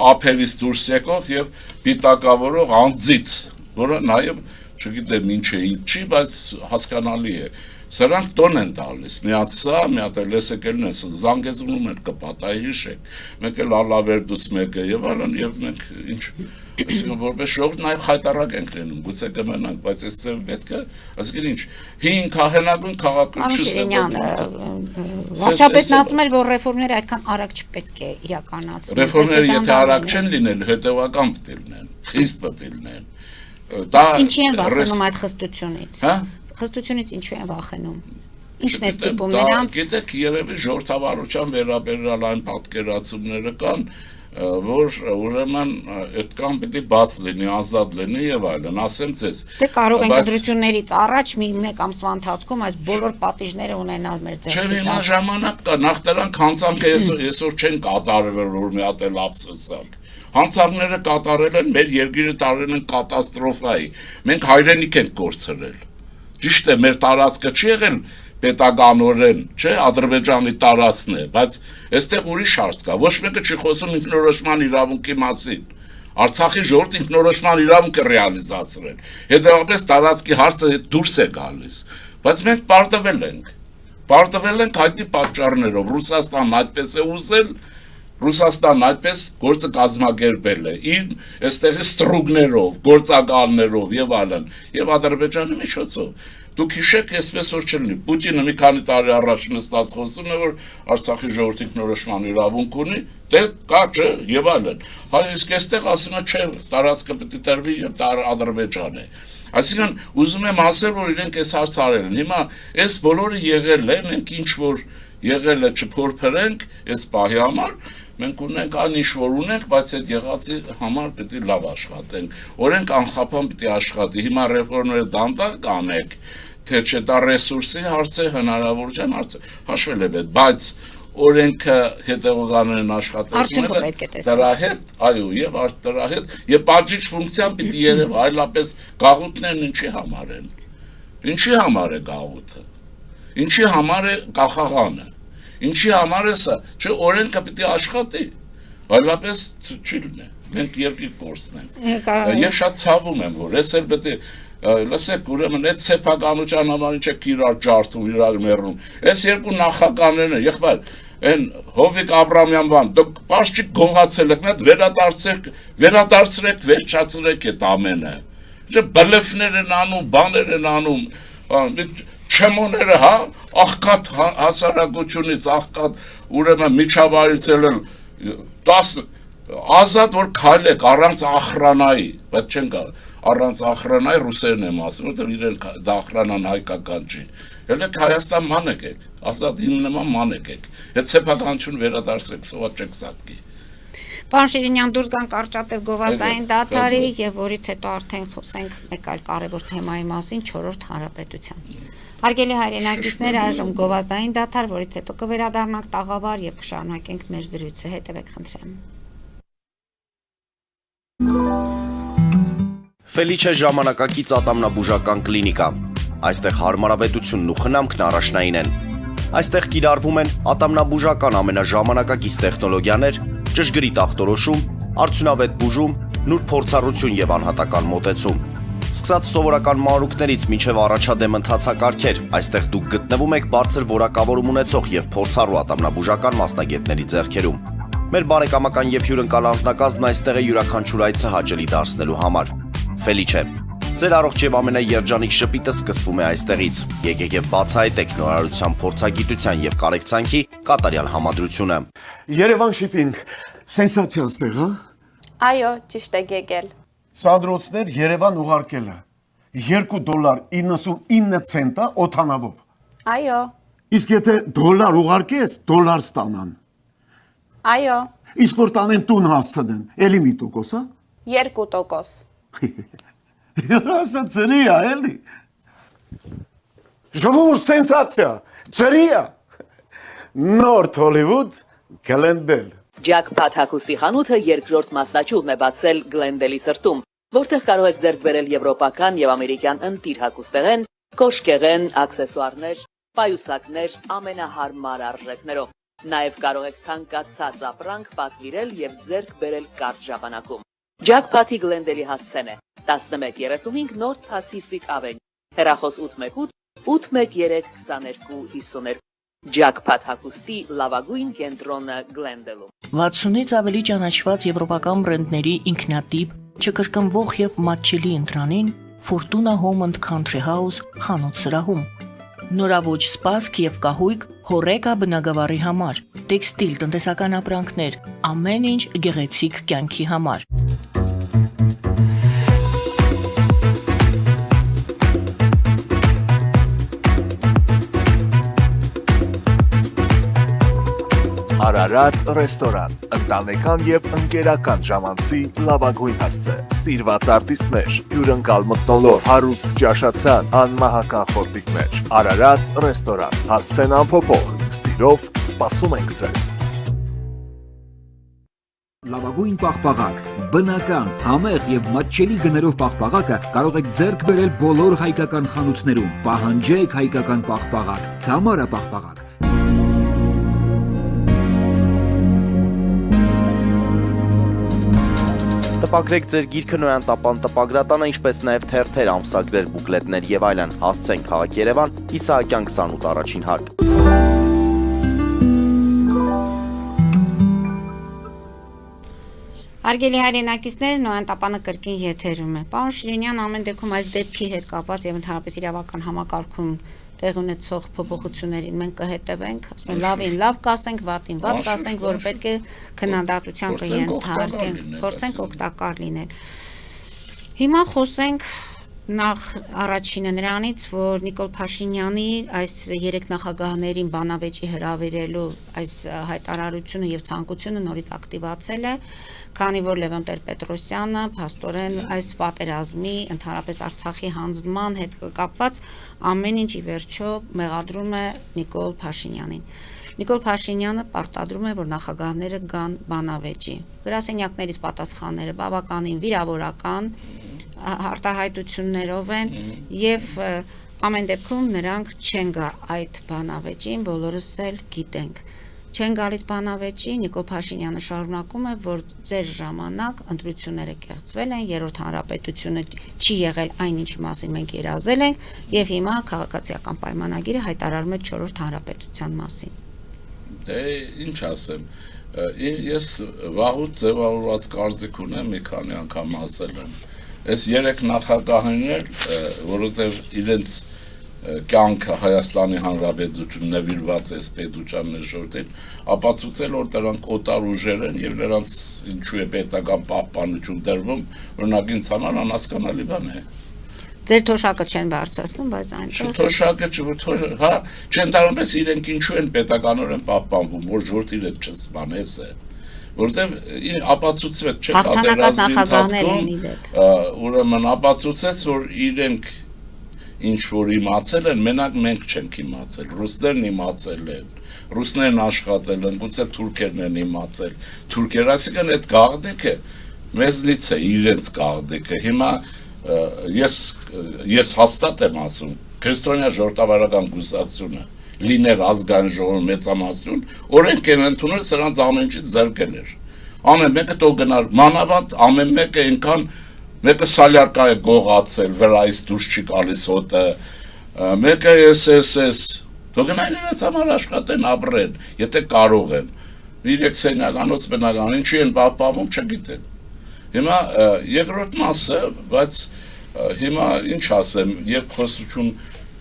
Speaker 2: ափերից դուրս եկող եւ պիտակավորող անձից, որը նաեւ չգիտեմ ինչ է, ինչի, բայց հասկանալի է։ Սրանք տոն են տալիս, միած սա, միատ էլ լեսեկելն են, զանգեզունում են կպատայի հիշեք, մենք էլ ալավերդուց մեկը եւ այլն եւ մենք ինչ, այսինքն որպես ժողովուրդ նաեւ խայտարակ ենք լինում, գուցե կմնանք, բայց այս ծեր պետք է, այսինքն ինչ, հին քահենագույն քաղաքականություն
Speaker 1: Վարչապետն ասում էր, որ ռեֆորմները այդքան արագ չպետք է իրականացնել։
Speaker 2: Ռեֆորմները եթե արագ չեն լինել, հետեւական պետք է լինեն, խիստ պետք է լինեն։ Դա
Speaker 1: ինչի են վախենում այդ խստությունից։ Հա? Խստությունից ինչու են վախենում։ Ինչն է ստիպում նրանց։
Speaker 2: Գիտեք, երևի ժողովրդավարության վերաբերյալ այն պատկերացումները կան, որ ուրեմն այդքան պիտի բաց լինի, ազատ լինի եւ այլն, ասեմ ձեզ։
Speaker 1: Դե կարող են ընտրություններից առաջ մեկ ամսվա ընթացքում այս բոլոր պատիժները ունենալ մեր ձեռքից։
Speaker 2: Չէ, հիմա ժամանակ կա, նախ դրանք հանցանքը այսօր չեն կատարվել, որ մի հատ էլ ափսոսանք։ Հանցանքները կատարել են, մեր երկիրը տարել են կատաստրոֆայի։ Մենք հայրենիք ենք կորցրել։ Ճիշտ է, մեր տարածքը չի եղել պետականորեն, չէ, Ադրբեջանի տարածքն է, բայց այստեղ ուրիշ հարց կա։ Ոչ մեկը չի խոսում ինքնորոշման իրավունքի մասին։ Արցախի ժողովուրդը ինքնորոշման իրավունքը ռեալիզացրել։ Հետևաբար տարածքի հարցը դուրս է գալիս։ Բայց մենք պարտվել ենք հայտնի պատճառներով։ Ռուսաստանն այդպես է ուզել, Ռուսաստանն այդպես գործը կազմակերպել է իր այստեղի ստրուգներով, գործակալներով եւ այլն, եւ Ադրբեջանի միջոցով։ Դուք հիշեք, այսպես որ չլինի։ Պուտինը մի քանի տարի առաջ նստած խոսում է, որ Արցախի ժողովրդի ինքնորոշման իրավունք ունի, դե կա չէ եւ այլն։ Հա իսկ այստեղ ասում է չէ, տարածքը պետք է տրվի եւ Ադրբեջան է։ Այսինքն ուզում եմ ասել, որ իրենք այս հարցը արել են։ Հիմա այս բոլորը եղել է, մենք ինչ որ եղել է չփորփրենք այս պահի համար, մենք ունենք այն ինչ որ ունենք, բայց այդ եղածի համար պետք է լավ աշխատենք։ Օրենք անխափան պետք է աշխատի։ Հիմա ռեֆորմները դանդաղ կանեք, թե չէ դա ռեսուրսի հարց է, հնարավորության հարց է, հաշվել է պետք, բայց օրենքը հետևողանորեն աշխատեցնելը դրա հետ, այո, եւ դրա հետ, եւ պատժիչ ֆունկցիան պիտի երև, այլապես գաղութներն ինչի համար են։ Ինչի համար է գաղութը։ Ինչի համար է կախաղանը։ Ինչի համար է սա, չէ, օրենքը պիտի աշխատի, այլապես չի լինի, մենք երկիր կորցնենք։ Եվ շատ ցավում եմ, որ ես էլ պետք է, լսեք, ուրեմն այդ սեփականության համար ինչ եք իրար ջարդում, իրար մեռնում։ Այս երկու նախագահներն են, եղբայր, այն Հովիկ Աբրամյան բան, դուք պարզ չի գողացել եք, մեկ վերադարձրեք, վերջացրեք այդ ամենը։ Չէ, բլեֆներ են անում, բաներ են անում, չեմոները, հա, աղքատ հասարակությունից, աղքատ ուրեմն միջավայրից էլ 10 ազատ որ քայլեք առանց ախրանայի, բայց չեն գա առանց ախրանայի ռուսերն եմ ասում, որտեղ իրեն դա ախրանան հայկական չի։ Ելեք Հայաստան մանեք եք, ազատ իմ նման մանեք եք։ Այդ սեփականություն վերադարձրեք, սոված չեք սատկի։
Speaker 1: Պարոն Շիրինյան, դուրս գանք Կարճատև գովազդային դադարի եւ որից հետո արդեն խոսենք մեկ այլ կարևոր թեմայի մասին՝ 4-րդ հանրապետության։ Հարգելի հայրենակիցներ, այժմ գովազդային դադար, որից հետո կվերադառնանք տաղավար եւ կշարունակենք մեր զրույցը։ Հետևեք խնդրեմ։
Speaker 3: Ֆելիչե ժամանակակից ատամնաբուժական կլինիկա։ Այստեղ հարմարավետությունն ու խնամքն առաջնային են։ Այստեղ կիրառվում են ատամնաբուժական ամենաժամանակակից տեխնոլոգիաներ, ճշգրիտ ախտորոշում, արդյունավետ բուժում, նուրբ փորձառություն եւ անհատական մոտեցում։ Սկսած սովորական մանրուքներից մինչև առաջադեմ ընթացակարգեր, այստեղ դուք գտնվում եք բարձր որակավորում ունեցող եւ փորձառու ատամնաբուժական մասնագետների ձեռքերում։ Մեր բարեկամական եւ հյուրընկալ անձնակազմն այստեղ է յուրաքանչյուր այցը հաճելի դարձնելու համար։ Ֆելիչե, ձեր առողջ եւ ամենաերջանիկ շպիտը սկսվում է այստեղից։ Եկեք եւ բացահայտեք նորարարության փորձագիտության եւ կարեկցանքի կատարյալ համադրությունը։
Speaker 4: Երևան շիփինգ, սենսացիա հա։
Speaker 5: Այո, ճիշտ եք եկել։
Speaker 4: Սադրոցներ Երևան ուղարկելը $2.99 օթանավով։
Speaker 5: Այո,
Speaker 4: Իսկ եթե դոլար ուղարկես, դոլար ստանան։
Speaker 5: այո,
Speaker 4: Իսկ որ տանեն տուն հասցնեն, էլի մի տոկոս, հա։
Speaker 5: 2%։
Speaker 4: Ասա ծրի է, էլի։ Ժողովուրդ սենսացիա, ծրի է։ Նորթ Հոլիվուդ Գլենդել։
Speaker 6: Ջակփաթ հագուստի խանութը երկրորդ մասնաճյուղն է բացել Գլենդելի սրտում, որտեղ կարող եք ձեռք բերել եվրոպական եւ ամերիկյան ընտիր հագուստեղեն, կոշկեղեն, աքսեսուարներ, պայուսակներ ամենահարմար արժեքներով։ Նաեւ կարող եք ցանկացած ապրանք պատվիրել եւ ձեռք բերել կարճ ժամանակում։ Ջակփաթի Գլենդելի հասցեն է 1135 North Pacific Avenue, հեռախոս 818 813 2252 Ջակփաթ հագուստի լավագույն կենտրոնը Գլենդելում։
Speaker 7: 60-ից ավելի ճանաչված եվրոպական բրենդների ինքնատիպ, չկրկնվող եւ մատչելի ընտրանին Fortuna Home and Country House խանութ սրահում։ Նորավոճ սպասք եւ կահույք հորեկա բնագավառի համար, տեքստիլ տնտեսական ապրանքներ, ամեն ինչ գեղեցիկ կյանքի համար։
Speaker 8: Արարատ ռեստորան, ընտանեկան եւ ընկերական ժամանցի լավագույն հասցե, սիրված արտիստներ, հյուրընկալ մթնոլորտ, հարուստ ճաշացան, անմահական խորտիկներ, Արարատ ռեստորան, հասցեն անփոփոխ, սիրով սպասում ենք ձեզ։
Speaker 9: Լավագույն պաղպաղակ, բնական, համեղ եւ մատչելի գներով պաղպաղակը կարող եք ձեռք բերել բոլոր հայկական խանութներում։ Պահանջեք հայկական պաղպաղակ, Թամարա պաղպաղակ։
Speaker 3: Տպագրեք ձեր գիրքը Նոյան տապան տպագրատանը, ինչպես նաև թերթեր, ամսագրեր, բուկլետներ եւ այլն։ Հասցեն քաղաք Երևան, Իսահակյան 28 առաջին հարկ։
Speaker 1: Հարգելի հայրենակիցներ, Նոյան տապանը կրկին եթերում է։ Պարոն Շիրինյան, ամեն դեպքում այս դեպքի հետ կապված եւ ընդհանրապես իրավական համակարգում տեղ ունեցող փոփոխություններին մենք կհետևենք, ասում են լավին լավ կասենք, վատին վատ կասենք, որ պետք է քննադատության կենթարկենք, փորձենք օգտակար լինել։ Հիմա խոսենք նախ առաջինը նրանից, որ Նիկոլ Փաշինյանի այս երեք նախագահներին բանավեճի հրավիրելու այս հայտարարությունը եւ ցանկությունը նորից ակտիվացել է, քանի որ Լևոն Տեր-Պետրոսյանը փաստորեն այս պատերազմի, ընդհանրապես Արցախի հանձնման հետ կապված ամեն ինչ ի վերջո մեղադրում է Նիկոլ Փաշինյանին։ Նիկոլ Փաշինյանը պարտադրում է, որ նախագահները գան բանավեճի։ Գրասենյակներից պատասխանները բավականին վիրավորական արտահայտություններով են եւ ամեն դեպքում նրանք չեն գա այդ բանավեճին, բոլորս էլ գիտենք։ Չեն գալիս բանավեճի, Նիկոլ Փաշինյանը շարունակում է, որ ձեր ժամանակ ընտրությունները կեղծվել են, երրորդ հանրապետությունը չի եղել այն ինչի մասին մենք երազել ենք եւ հիմա քաղաքացիական պայմանագիրը հայտարարում է 4-րդ հանրապետության մասին։
Speaker 2: Դե ինչ ասեմ, ես վաղուց ձևավորված կարծիք ունեմ, մի քանի անգամ ասել եմ։ Այս երեք նախագահներ, որովհետև իրենց կյանքը Հայաստանի Հանրապետություն նվիրված է պետության ժողովրդին, ապացուցել որ դրանք օտար ուժեր են եւ նրանց ինչու է պետական պահպանություն տրվում, օրինակ ինձ համար անհասկանալի բան է։
Speaker 1: Ձեր թոշակը չեն բարձրացնում, բայց այնտեղ
Speaker 2: Թոշակը, հա, չեն տարումպես իրենք ինչու են պետականորեն պահպանվում, որ ժողովրդի հետ չսպանես է, որտեղ ապացուցվեց չէ
Speaker 1: հաղթանակած նախագահներ են իդեպ։
Speaker 2: Ուրեմն ապացուցեց, որ իրենք ինչ որ իմացել են, մենակ մենք չենք իմացել, ռուսներն իմացել են, ռուսներն աշխատել են, գուցե թուրքերն են իմացել, թուրքերը, այսինքն այդ գաղտնիքը մեզնից է, իրենց գաղտնիքը, հիմա ես հաստատ եմ ասում, քրիստոնյա ժողովրդավարական կուսակցությունը լիներ ազգային ժողովի մեծամասնություն, օրենք են ընդունել սրանց ամեն ինչից զրկել էր։ Ամեն մեկը թող գնար, մանավանդ ամեն մեկը այնքան մեկը սալյարկա է գողացել, վրայից դուրս չի գալիս հոտը, մեկը էս, թող գնային իրենց համար աշխատեն, ապրեն, եթե կարող են։ Իրեք սենյականոց բնական, ինչի են պահպանվում, չգիտեն։ Հիմա երկրորդ մասը, բայց հիմա ինչ ասեմ,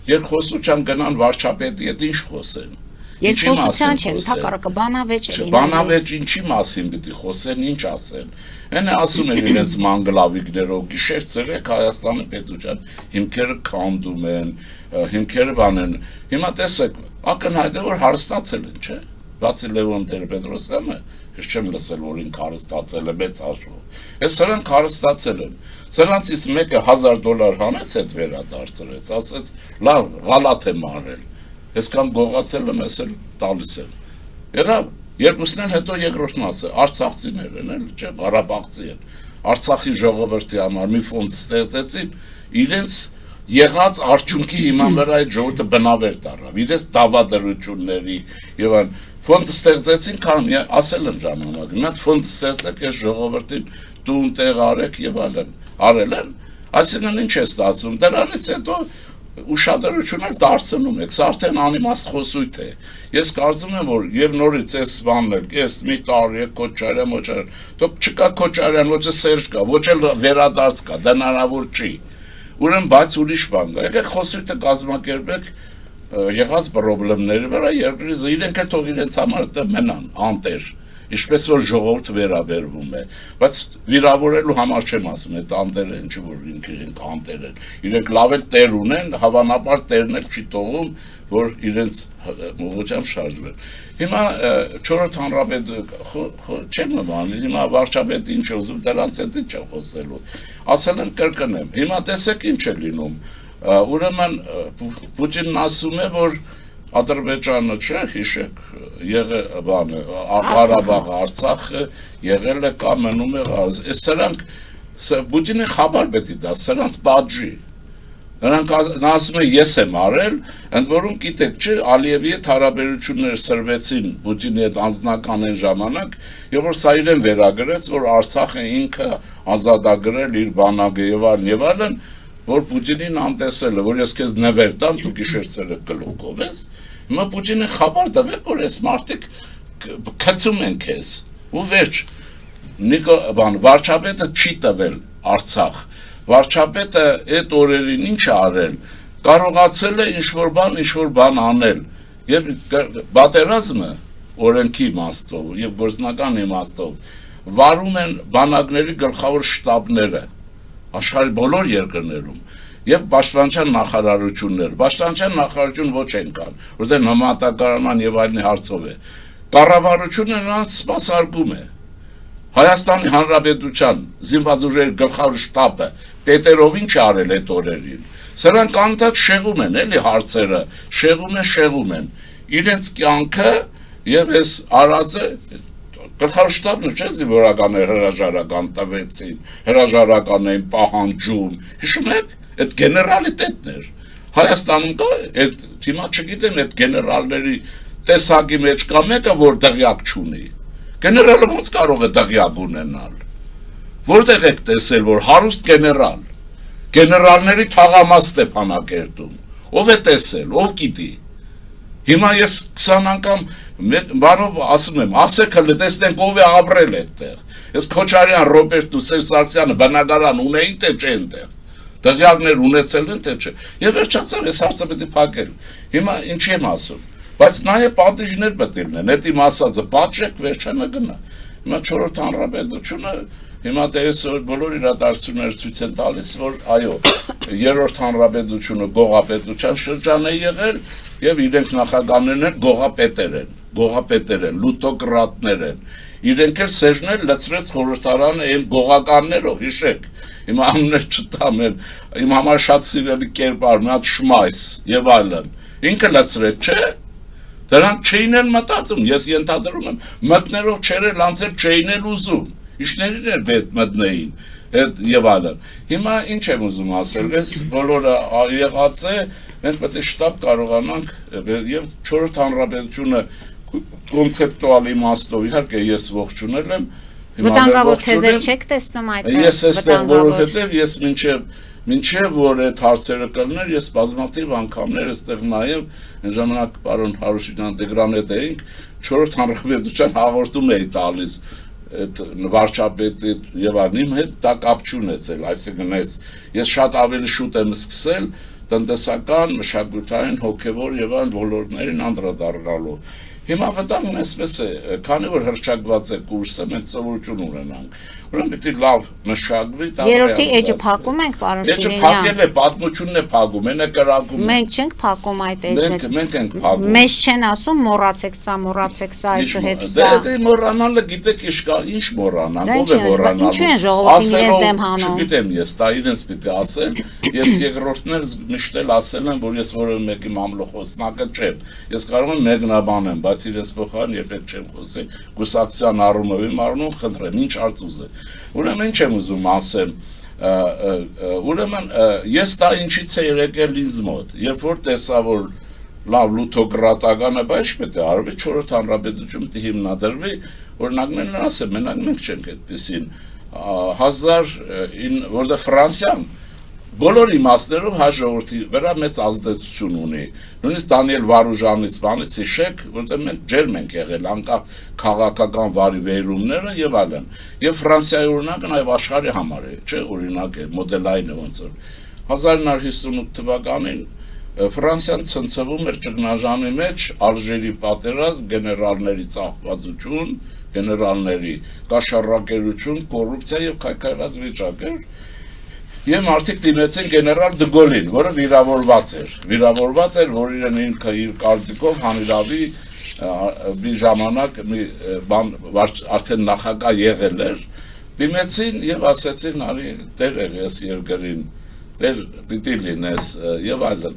Speaker 2: երկխոսության գնան վարչապետի հետ ինչ խոսեն։
Speaker 1: Երկխոսության չեն, հակառակը բանավեճ է լինելու։
Speaker 2: Բանավեճ ինչի մասին պիտի խոսեն, ինչ ասեն։ Հենը ասում են իրենց մանգլավիկներով, գիշեր ցերեկ Հայաստանի պետության հիմքերը քանդում են, հիմքերը բանեն։ Հիմա տեսեք, ակնհայտ է որ հարստացել են, չէ՞։ Բացի Լևոն Տեր-Պետրոսյանը, ես չեմ լսել, որ ինքը հարստացել է մեծ հաշվով։ Այս սրանք հարստացել են։ Սրանցից մեկը $1000 հանեց, այդ վերադարձրեց, ասեց, լավ, գալաթ եմ արել։ Այսքան գողացել եմ, ես էլ տալիս եմ։ Եղավ, երկուսն էլ հետո երկրորդ մասը, արցախցիներ են, էլ չէ, ղարաբաղցի են։ Արցախի ժողովրդի համար մի ֆոնդ ստեղծեցին, իրենց եղած արդյունքի հիման վրա այդ ժողովուրդը բնավեր տարավ, իրենց դավադրությունների եւ այլն ֆոնդ ստեղծեցին, քան ասել եմ ժամանակ, մի հատ ֆոնդ ստեղծեք այս ժողովրդին տուն տեղ արեք եւ այլն, արել են, այսինքն ինչ է ստացվում, դրանից հետո ուշադրություն էլ դարձնում եք, սա արդեն անիմաստ խոսույթ է։ Ես կարծում եմ, որ եւ նորից այս բանն էլ, ես մի տարի Քոչարյան, Մոչարյան, դուք չկա Քոչարյան, ոչ է Սերժ կա, ոչ էլ վերադարձ կա, դա հնարավոր չի։ Ուրեմն բայց ուրիշ բան կա։ Եկեք խոսույթը կազմակերպեք եղած խնդիրների վրա, երկրի իրենք էլ թող իրենց համար դա մնան, անտեր, ինչպես որ ժողովուրդ վերաբերվում է, բայց վիրավորելու համար չեմ ասում, այդ անտերը ինչի որ իրենք անտեր են, իրենք լավ էլ տեր ունեն, հավանաբար տերն էլ չի տողում, որ իրենց ուղղությամբ շարժվեն։ Հիմա 4-րդ հանրապետ չեմ բանի, հիմա վարչապետը ինչ ուզում, դրանց հետ ինչ է խոսելու։ Ասել եմ կրկնեմ, հիմա տեսեք ինչ է լինում։ Ուրեմն Պուտինն ասում է, որ Ադրբեջանը չէ, հիշեք, եղել բանը, Ղարաբաղը, Արցախը եղել է կա մնում է, այս սրանք Պուտինի խաբար պետք է դա, սրանց բաժի։ Նրանք ասում են ես եմ արել, ընդ որում գիտեք, չէ, Ալիևի հետ հարաբերություններ սրվեցին Պուտինի հետ անձնական այն ժամանակ, եւ որ սա իրեն վերագրեց, որ Արցախը ինքը ազատագրել իր բանակը եւ այլն, որ Պուտինին անտեսել է, որ ես քեզ նվեր տամ, դու գիշերցերը գլուխով ես, հիմա Պուտինը խաբար տվեք, որ այս մարդիկ քցում են քեզ, ու վերջ, վարչապետը չի տվել Արցախ, վարչապետը այդ օրերին ինչ է արել, կարողացել է ինչ-որ բան անել, եւ պատերազմը օրենքի իմաստով եւ գործնական իմաստով վարում են բանակների գլխավոր շտաբները աշխարհի բոլոր երկրներում եւ պաշտպանության նախարարություններ, պաշտպանության նախարարություն ոչ են կան, որտեղ նամակատարման եւ այլնի հարցով է։ Կառավարությունը նրանց սպասարկում է։ Հայաստանի Հանրապետության զինված ուժերի գլխավոր շտաբը Պետերով ինչ արել այդ օրերին։ Սրանք անընդհատ շեղում են, էլի հարցերը, շեղում են։ Իրենց կյանքը եւ այս արածը գլխավոր շտաբն չէ զինվորականներ հրաժարական տվեցին, հրաժարական էին պահանջում։ Հիշում եք, այդ գեներալիտետն էր։ Հայաստանում կա այդ հիմա չգիտեմ այդ գեներալների տեսակի մեջ կա մեկը, որ դղյակ չունի։ Գեներալը ոնց կարող է դղյակ ունենալ։ Որտեղ եք տեսել, որ հարուստ գեներալների թաղամաս Ստեփանակերտում։ Ով է տեսել, ով գիտի։ Հիմա ես 20 անգամ բանով ասում եմ, ասեք հələ տեսնենք ով է ապրել այդտեղ։ Ես Քոչարյան, Ռոբերտն ու Սերժ Սարգսյանը բնակարան ունեին թե չէ այնտեղ։ Տեղյակներ ունեցել են թե չէ։ Եվ վերջացավ, այս հարցը պետք է փակել։ Հիմա ինչի եմ ասում։ Բայց նաև պատիժներ պետք է լինեն։ Այդ իմ ասածը պատժեք վերջանա գնա։ Հիմա 4-րդ հանրապետությունը հիմա դե այսօր բոլոր իրադարձությունները ցույց են տալիս, որ այո, 3-րդ հանրապետությունը գողապետության շրջան է եղել եւ իրենք նախագահներն են գողապետեր են, լուտոկրատներ են։ Իրենք էլ սեժներ լցրեց խորհրդարանը այն գողականներով, հիշեք։ Հիմա ամներ չտամ են, իմ համար շատ սիրելի կերպար, մի հատ շմայս եւ այլն։ Ինքը լցրեց, չէ՞։ Դրանք չէին էլ մտածում, ես ենթադրում եմ, մտներով չերել անցել չէին էլ ուզում, իշներին էր պետ մտնեին, եւ այլն։ Հիմա ինչ եմ ուզում ասել, ես բոլորը եղած է, մենք պետք է շտապ կարողանանք եւ 4-րդ հանրապետությունը կոնցեպտուալ իմաստով, իհարկե ես ողջունել եմ,
Speaker 1: վտանգավոր թեզեր չեք տեսնում այդտեղ։
Speaker 2: Ես այստեղ որովհետեւ ես մինչև որ այդ հարցերը կլներ, ես բազմաթիվ անգամներ այստեղ նաև այն ժամանակ պարոն Հարությունյան Տիգրան հետ էինք 4-րդ հանրապետության հաղորդում էի տալիս այդ վարչապետի եւ այլն հետ դա կապ չունեցել, այսինքն ես շատ ավելի շուտ եմ սկսել տնտեսական, մշակութային, հոգեվոր եւ այլ ոլորտներին անդրադառնալու։ Հիմա վտանգն այսպես է, քանի որ հրճակված է կուրսը, մենք սովորություն ունենանք։ Ուրեմն պետք է լավ մշակվի,
Speaker 1: երրորդի էջը փակում ենք, պարոն Շիրինյան։
Speaker 2: Էջը փակել է, պատմությունն է փակում, այն է կրակում։
Speaker 1: Մենք չենք փակում այդ էջը։
Speaker 2: Մենք ենք փակում։
Speaker 1: Մեզ չեն ասում մոռացեք սա, այսուհետ սա։
Speaker 2: Դե մոռանալը գիտեք ինչ մոռանանք, ով է մոռանալու։
Speaker 1: Ինչու են ժողովրդին իրենց դեմ հանում։
Speaker 2: Չգիտեմ ես, դա իրենց պիտի ասեն։ Ես երկրորդներ միշտ էլ ասել եմ, որ ես որևէ մեկի մամլոխոսնակը չեմ։ Ես կարող եմ մեկնաբանեմ, բայց իրենց փոխարեն երբեք չեմ խոսի գուսակցության առումով, իմ առումով խնդրեմ, ինչ արծուզ է։ Ուրեմն ինչ եմ ուզում ասեմ, ուրեմն ես դա ինչից է եկել ինձ մոտ, երբ որ տեսա որ լավ լութոկրատականը բայց պետք է արվի 4-րդ հանրապետություն պետք է հիմնադրվի, օրինակներն ասեմ, մենակ մենք չենք այդպեսին 1000 որտեղ Ֆրանսիան բոլոր իմաստներով հայ ժողովրդի վրա մեծ ազդեցություն ունի։ Նույնիսկ Դանիել Վարուժանից բանից հիշեք, որտեղ մենք ջերմ ենք եղել անկախ քաղաքական վարիվերումները եւ այլն։ Եվ Ֆրանսիայի օրինակը նաեւ աշխարհի համար է, չէ՞, օրինակ է, մոդելային է ոնց որ 1958 թվականին Ֆրանսիան ցնցվում էր ճգնաժամի մեջ, Ալժիրի պատերազմ, գեներալների ծախվածություն, գեներալների կաշառակերություն, կոռուպցիա եւ քայքայված վիճակ էր։ Եվ մարդիկ դիմեցին գեներալ Դգոլին, որը վիրավորված էր, որ իրեն ինքը իր կարծիքով հանրավի մի ժամանակ արդեն նախագահ եղել էր, դիմեցին եւ ասեցին արի տեր եղես երկրին, տեր պիտի լինես եւ այլն։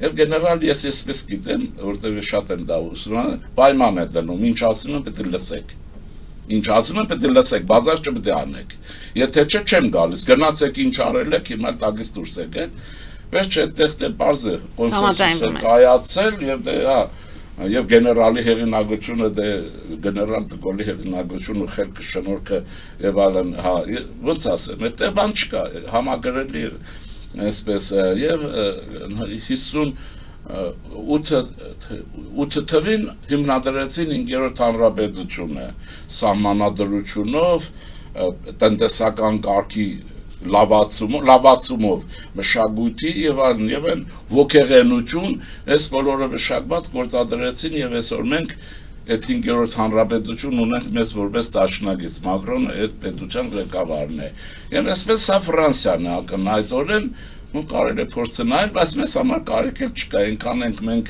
Speaker 2: Եվ գեներալ ես այսպես գիտեմ, որտեղ շատ եմ դա ուսում, պայման է դնում, ինչ ասում եմ պետք է լսեք։ Ինչ ասում եմ պետք է լսեք, բազար չպետք է անեք։ Եթե չէ չեմ գալիս, գնացեք ինչ արել եք, հիմա տակից դուրս եկեք։ Վերջ այդտեղ դե բարձ է կոնսենսուսը կայացել եւ դե եւ գեներալի հեղինակությունը դե գեներալ Դգոլի հեղինակությունը խելքը շնորհքը եւ այլն, ոնց ասեմ, այդտեղ բան չկա, համագրելի այսպես եւ 58 թվին հիմնադրեցին 5-րդ հանրապետությունը սահմանադրությունով, տնտեսական կարգի լավացումով, մշակույթի եւ այլն ոգեղենություն, այս բոլորը մշակված գործադրեցին եւ այսօր մենք այդ 5-րդ հանրապետություն ունենք մեզ որպես դաշնակից, Մակրոնը այդ պետության ղեկավարն է։ Եվ այսպես սա Ֆրանսիան է ակնհայտորեն կարելի է փորձել, բայց մեզ համար կարիք էլ չկա, այնքան ենք մենք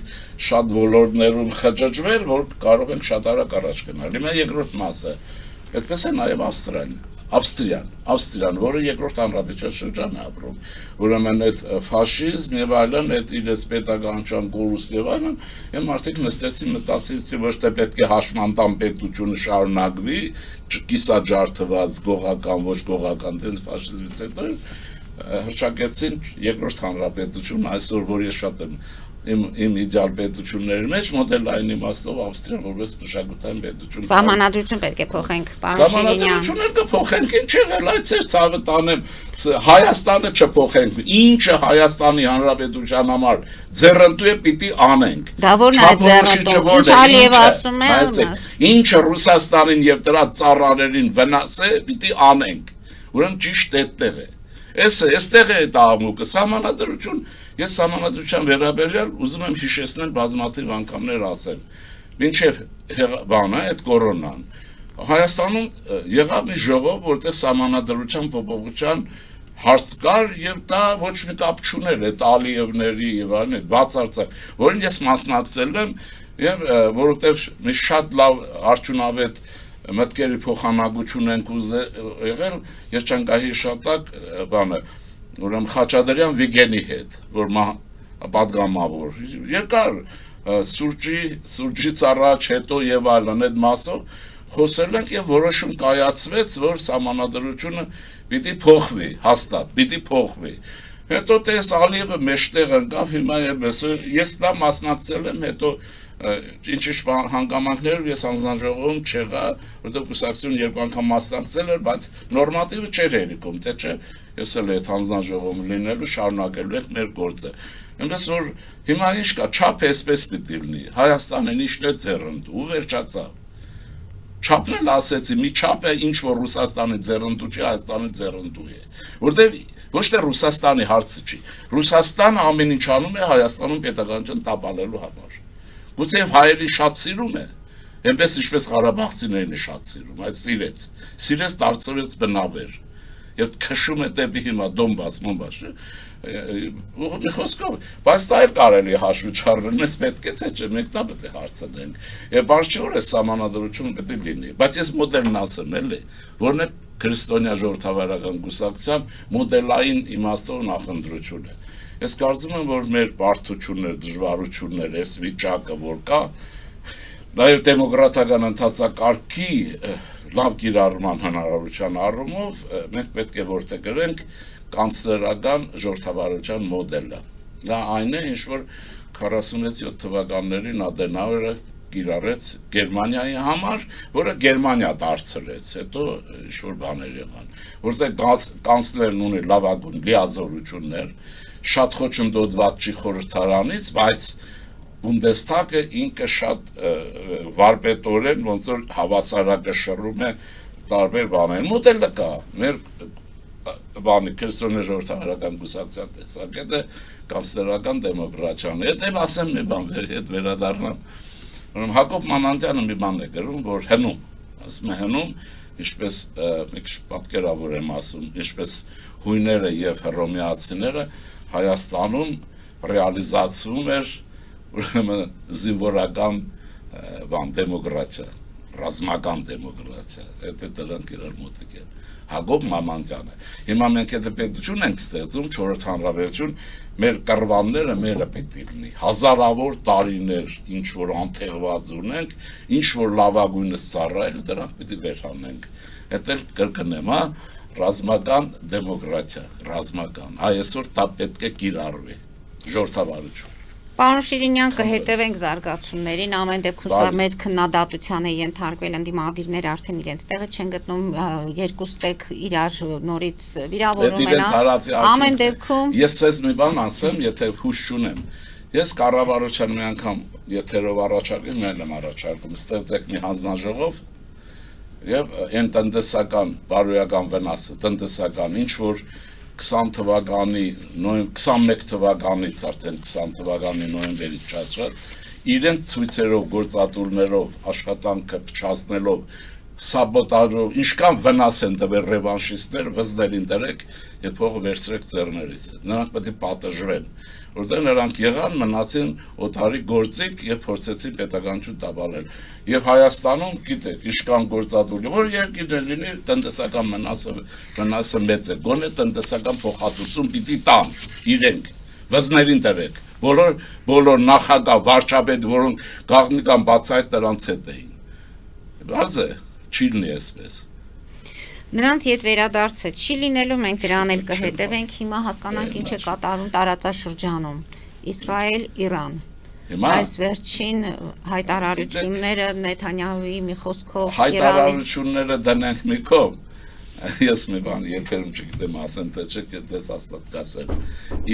Speaker 2: շատ ոլորտներում խճճվել, որ կարող ենք շատ արագ առաջ գնալ։ Հիմա երկրորդ մասը, այդպես է նաև Ավստրիան, որը երկրորդ հանրապետության շրջան է ապրում, ուրեմն այդ ֆաշիզմ եւ այլն, այդ իրենց պետականության կորուստ եւ այլն, եւ մարդիկ նստեցին մտածեցին, ոչ թե պետք է հաշմանդամ պետությունը շարունակվի, կիսաջարդված գողական, ոչ գողական, դենց ֆաշիզմից հետո հրճակեցին երկրորդ հանրապետություն, այսօր որ ես շատ եմ իմ իդեալ պետությունների մեջ մոդելային իմաստով Ավստրիան որպես մշակութային պետություն։
Speaker 1: Սահմանադրություն պետք է փոխենք, պարոն Շիրինյան։
Speaker 2: Սահմանադրությունները կփոխենք, ինչ եղել, այդ ծեր ցավը տանեմ, Հայաստանը չփոխենք, ինչը Հայաստանի Հանրապետության համար ձեռնտու է պիտի անենք։
Speaker 1: Դա ո՞րն է ձեռնտու։ Ինչ Ալիև ասում է։
Speaker 2: Ինչը Ռուսաստանին եւ դրա ծառաներին վնաս է, պիտի անենք։ Ուրեմն ճիշտ այդտեղ է։ Այստեղ է դա աղմուկը, սահմանադրություն, ես սահմանադրության վերաբերյալ ուզում եմ հիշեցնել բազմաթիվ անգամներ ասել, մինչև բանը, այդ կորոնան, Հայաստանում եղավ մի ժողով, որտեղ սահմանադրության փոփոխության հարց կար եւ դա ոչ մի կապ չուներ այդ Ալիևների եւ այլն այդ բացարձակ, որին ես մասնակցել եմ եւ որովհետեւ մի շատ լավ արդյունավետ մտքերի փոխանակություն ենք եղել երջանկահիշատակ բանը, ուրեմն Խաչատրյան Վիգենի հետ, որ պատգամավոր երկար սուրճից առաջ հետո եւ այլն այդ մասով խոսել ենք եւ որոշում կայացվեց, որ սահմանադրությունը պիտի փոխվի, հաստատ, պիտի փոխվի։ Հետո տես Ալիևը մեջտեղ ընկավ, հիմա ես դա մասնակցել եմ, հետո ինչ-ինչ հանգամանքներով ես հանձնաժողովում չեղա, որտեղ կուսակցություն երկու անգամ մասնակցել էր, բայց նորմատիվը չէր հերիքում, թե չէ, ես էլ այդ հանձնաժողովում լինելու շարունակելու ենք մեր գործը։ Այնպես որ հիմա ինչ կա, չափ էսպես պիտի լինի, Հայաստանն իշտ է ձեռնտու, վերջացավ։ Չափն էլ ասեցի, մի չափ է ինչ որ Ռուսաստանի ձեռնտու չի, Հայաստանի ձեռնտու է, որտեղ ոչ թե Ռուսաստանի հարցը չի, Ռուսաստանը ամեն ինչ անում է Հայաստանում պետականություն տապալելու համար, գուցե հայերի շատ սիրում է, այնպես ինչպես Ղարաբաղցիներին է շատ սիրում, այս սիրեց դարձրեց բնավեր, եւ քշում է դեպի հիմա Դոնբաս, մի խոսքով, բայց դա էլ կարելի հաշվի չառնել, մեզ պետք է թե չէ, մենք դա պետք է հարցնենք, եւ բարձ չէ որ է սահմանադրություն պետք է լինի, բայց ես մոդելն ասեմ էլի, որն է քրիստոնյա ժողովրդավարական կուսակցության մոդելային իմաստով նախընտրություն է։ Ես կարծում եմ, որ մեր բարդություններ, դժվարություններ, այս վիճակը որ կա, նաեւ դեմոկրատական ընթացակարգի լավ կիրառման հնարավորության առումով մենք պետք է որտեղ գրենք կանցլերական ժողովրդավարության մոդելը։ Դա այն է, ինչ որ 46-7 թվականներին Ադենաուերը կիրառեց Գերմանիայի համար, որը Գերմանիա դարձրեց, հետո ինչ որ բաներ եղան, որտեղ կանցլերն ունի լավագույն լիազորություններ, շատ խոչընդոտված չի խորհրդարանից, բայց Բունդեստագը ինքը շատ վարպետորեն ոնց որ հավասարակշռում է տարբեր բաներ։ Մոդելը կա, մեր բանի քրիստոնյա ժողովրդավարական կուսակցության տեսակետը կանցլերական դեմոկրատիան է։ Դեմ ասեմ մի բան, հետ վերադառնամ։ Ուրեմն Հակոբ Մանանտյանը մի բան է գրում, որ հնում, ասում է հնում, ինչպես մի քիչ պատկերավոր եմ ասում, ինչպես հույները եւ հռոմեացիները Հայաստանում ռեալիզացվում էր ուրեմն զինվորական բան դեմոկրատիա, ռազմական դեմոկրատիա, այդ դրանք իրար մոտիկ են։ Հակոբ Մանանտյանը։ Հիմա մենք այդ պետություն ենք ստեղծում, 4-րդ հանրապետություն, մեր կռվանները մերը պետք է լինի։ Հազարավոր տարիներ ինչ որ անթեղված ունենք, ինչ որ լավագույնս ծառայել, դրանք պիտի վերհանենք։ Այդ էլ կրկնեմ, հա, ռազմական դեմոկրատիա, ռազմական։ Այսօր դա պետք է կիրառվի։ Ժողովրդավարություն։
Speaker 1: Պարոն Շիրինյան, կհետևենք զարգացումներին, ամեն դեպքում սա մեծ քննադատության է ենթարկվել, ընդդիմադիրները արդեն իրենց տեղը չեն գտնում, երկուստեք իրար նորից վիրավորում են, ամեն դեպքում
Speaker 2: ես ցես մի բան ասեմ, եթե հույս չունեմ, ես կառավարության մի անգամ եթերով առաջարկեմ, մեն եմ առաջարկում, ստեղծեք մի հանձնաժողով եւ այն տնտեսական, բարոյական վնասը, տնտեսական ինչ որ 20 թվականի, 21 թվականից արդեն 20 թվականի նոյեմբերից չացրած, իրենց ցույցերով, գործատուլներով, աշխատանքը փչացնելով, սաբոտաժով, ինչքան վնաս են տվել ռևանշիստներ, վզներին դրեք եւ փողը վերցրեք ձեռներից։ Նրանք պետք է պատժվեն, որտեղ նրանք եղան, մնացին օտարի գործիք եւ փորձեցին պետականություն տապալել։ Եվ Հայաստանում, գիտեք, ինչքան գործատուլ, որ երկիրը լինի տնտեսական վնասը մեծ է, գոնե տնտեսական փոխհատուցում պիտի տան իրենք, վզներին դրեք, բոլոր նախագահ, վարչապետ, որոնք գաղտնիքան բացայտ նրանց հետ էին։ Բարձ է, չի լինի այսպես։
Speaker 1: Նրանց հետ վերադարձը չի լինելու, մենք դրան էլ կհետևենք, հիմա հասկանանք ինչ է կատարում տարածաշրջանում, Իսրայել, Իրան։ Այս վերջին հայտարարությունները Նեթանյահուի մի խոսքով
Speaker 2: հայտարարությունները դնենք մի կողմ, ես մի բան, եթերում չգիտեմ ասեմ, թե չէ, դες հաստատ կասեմ,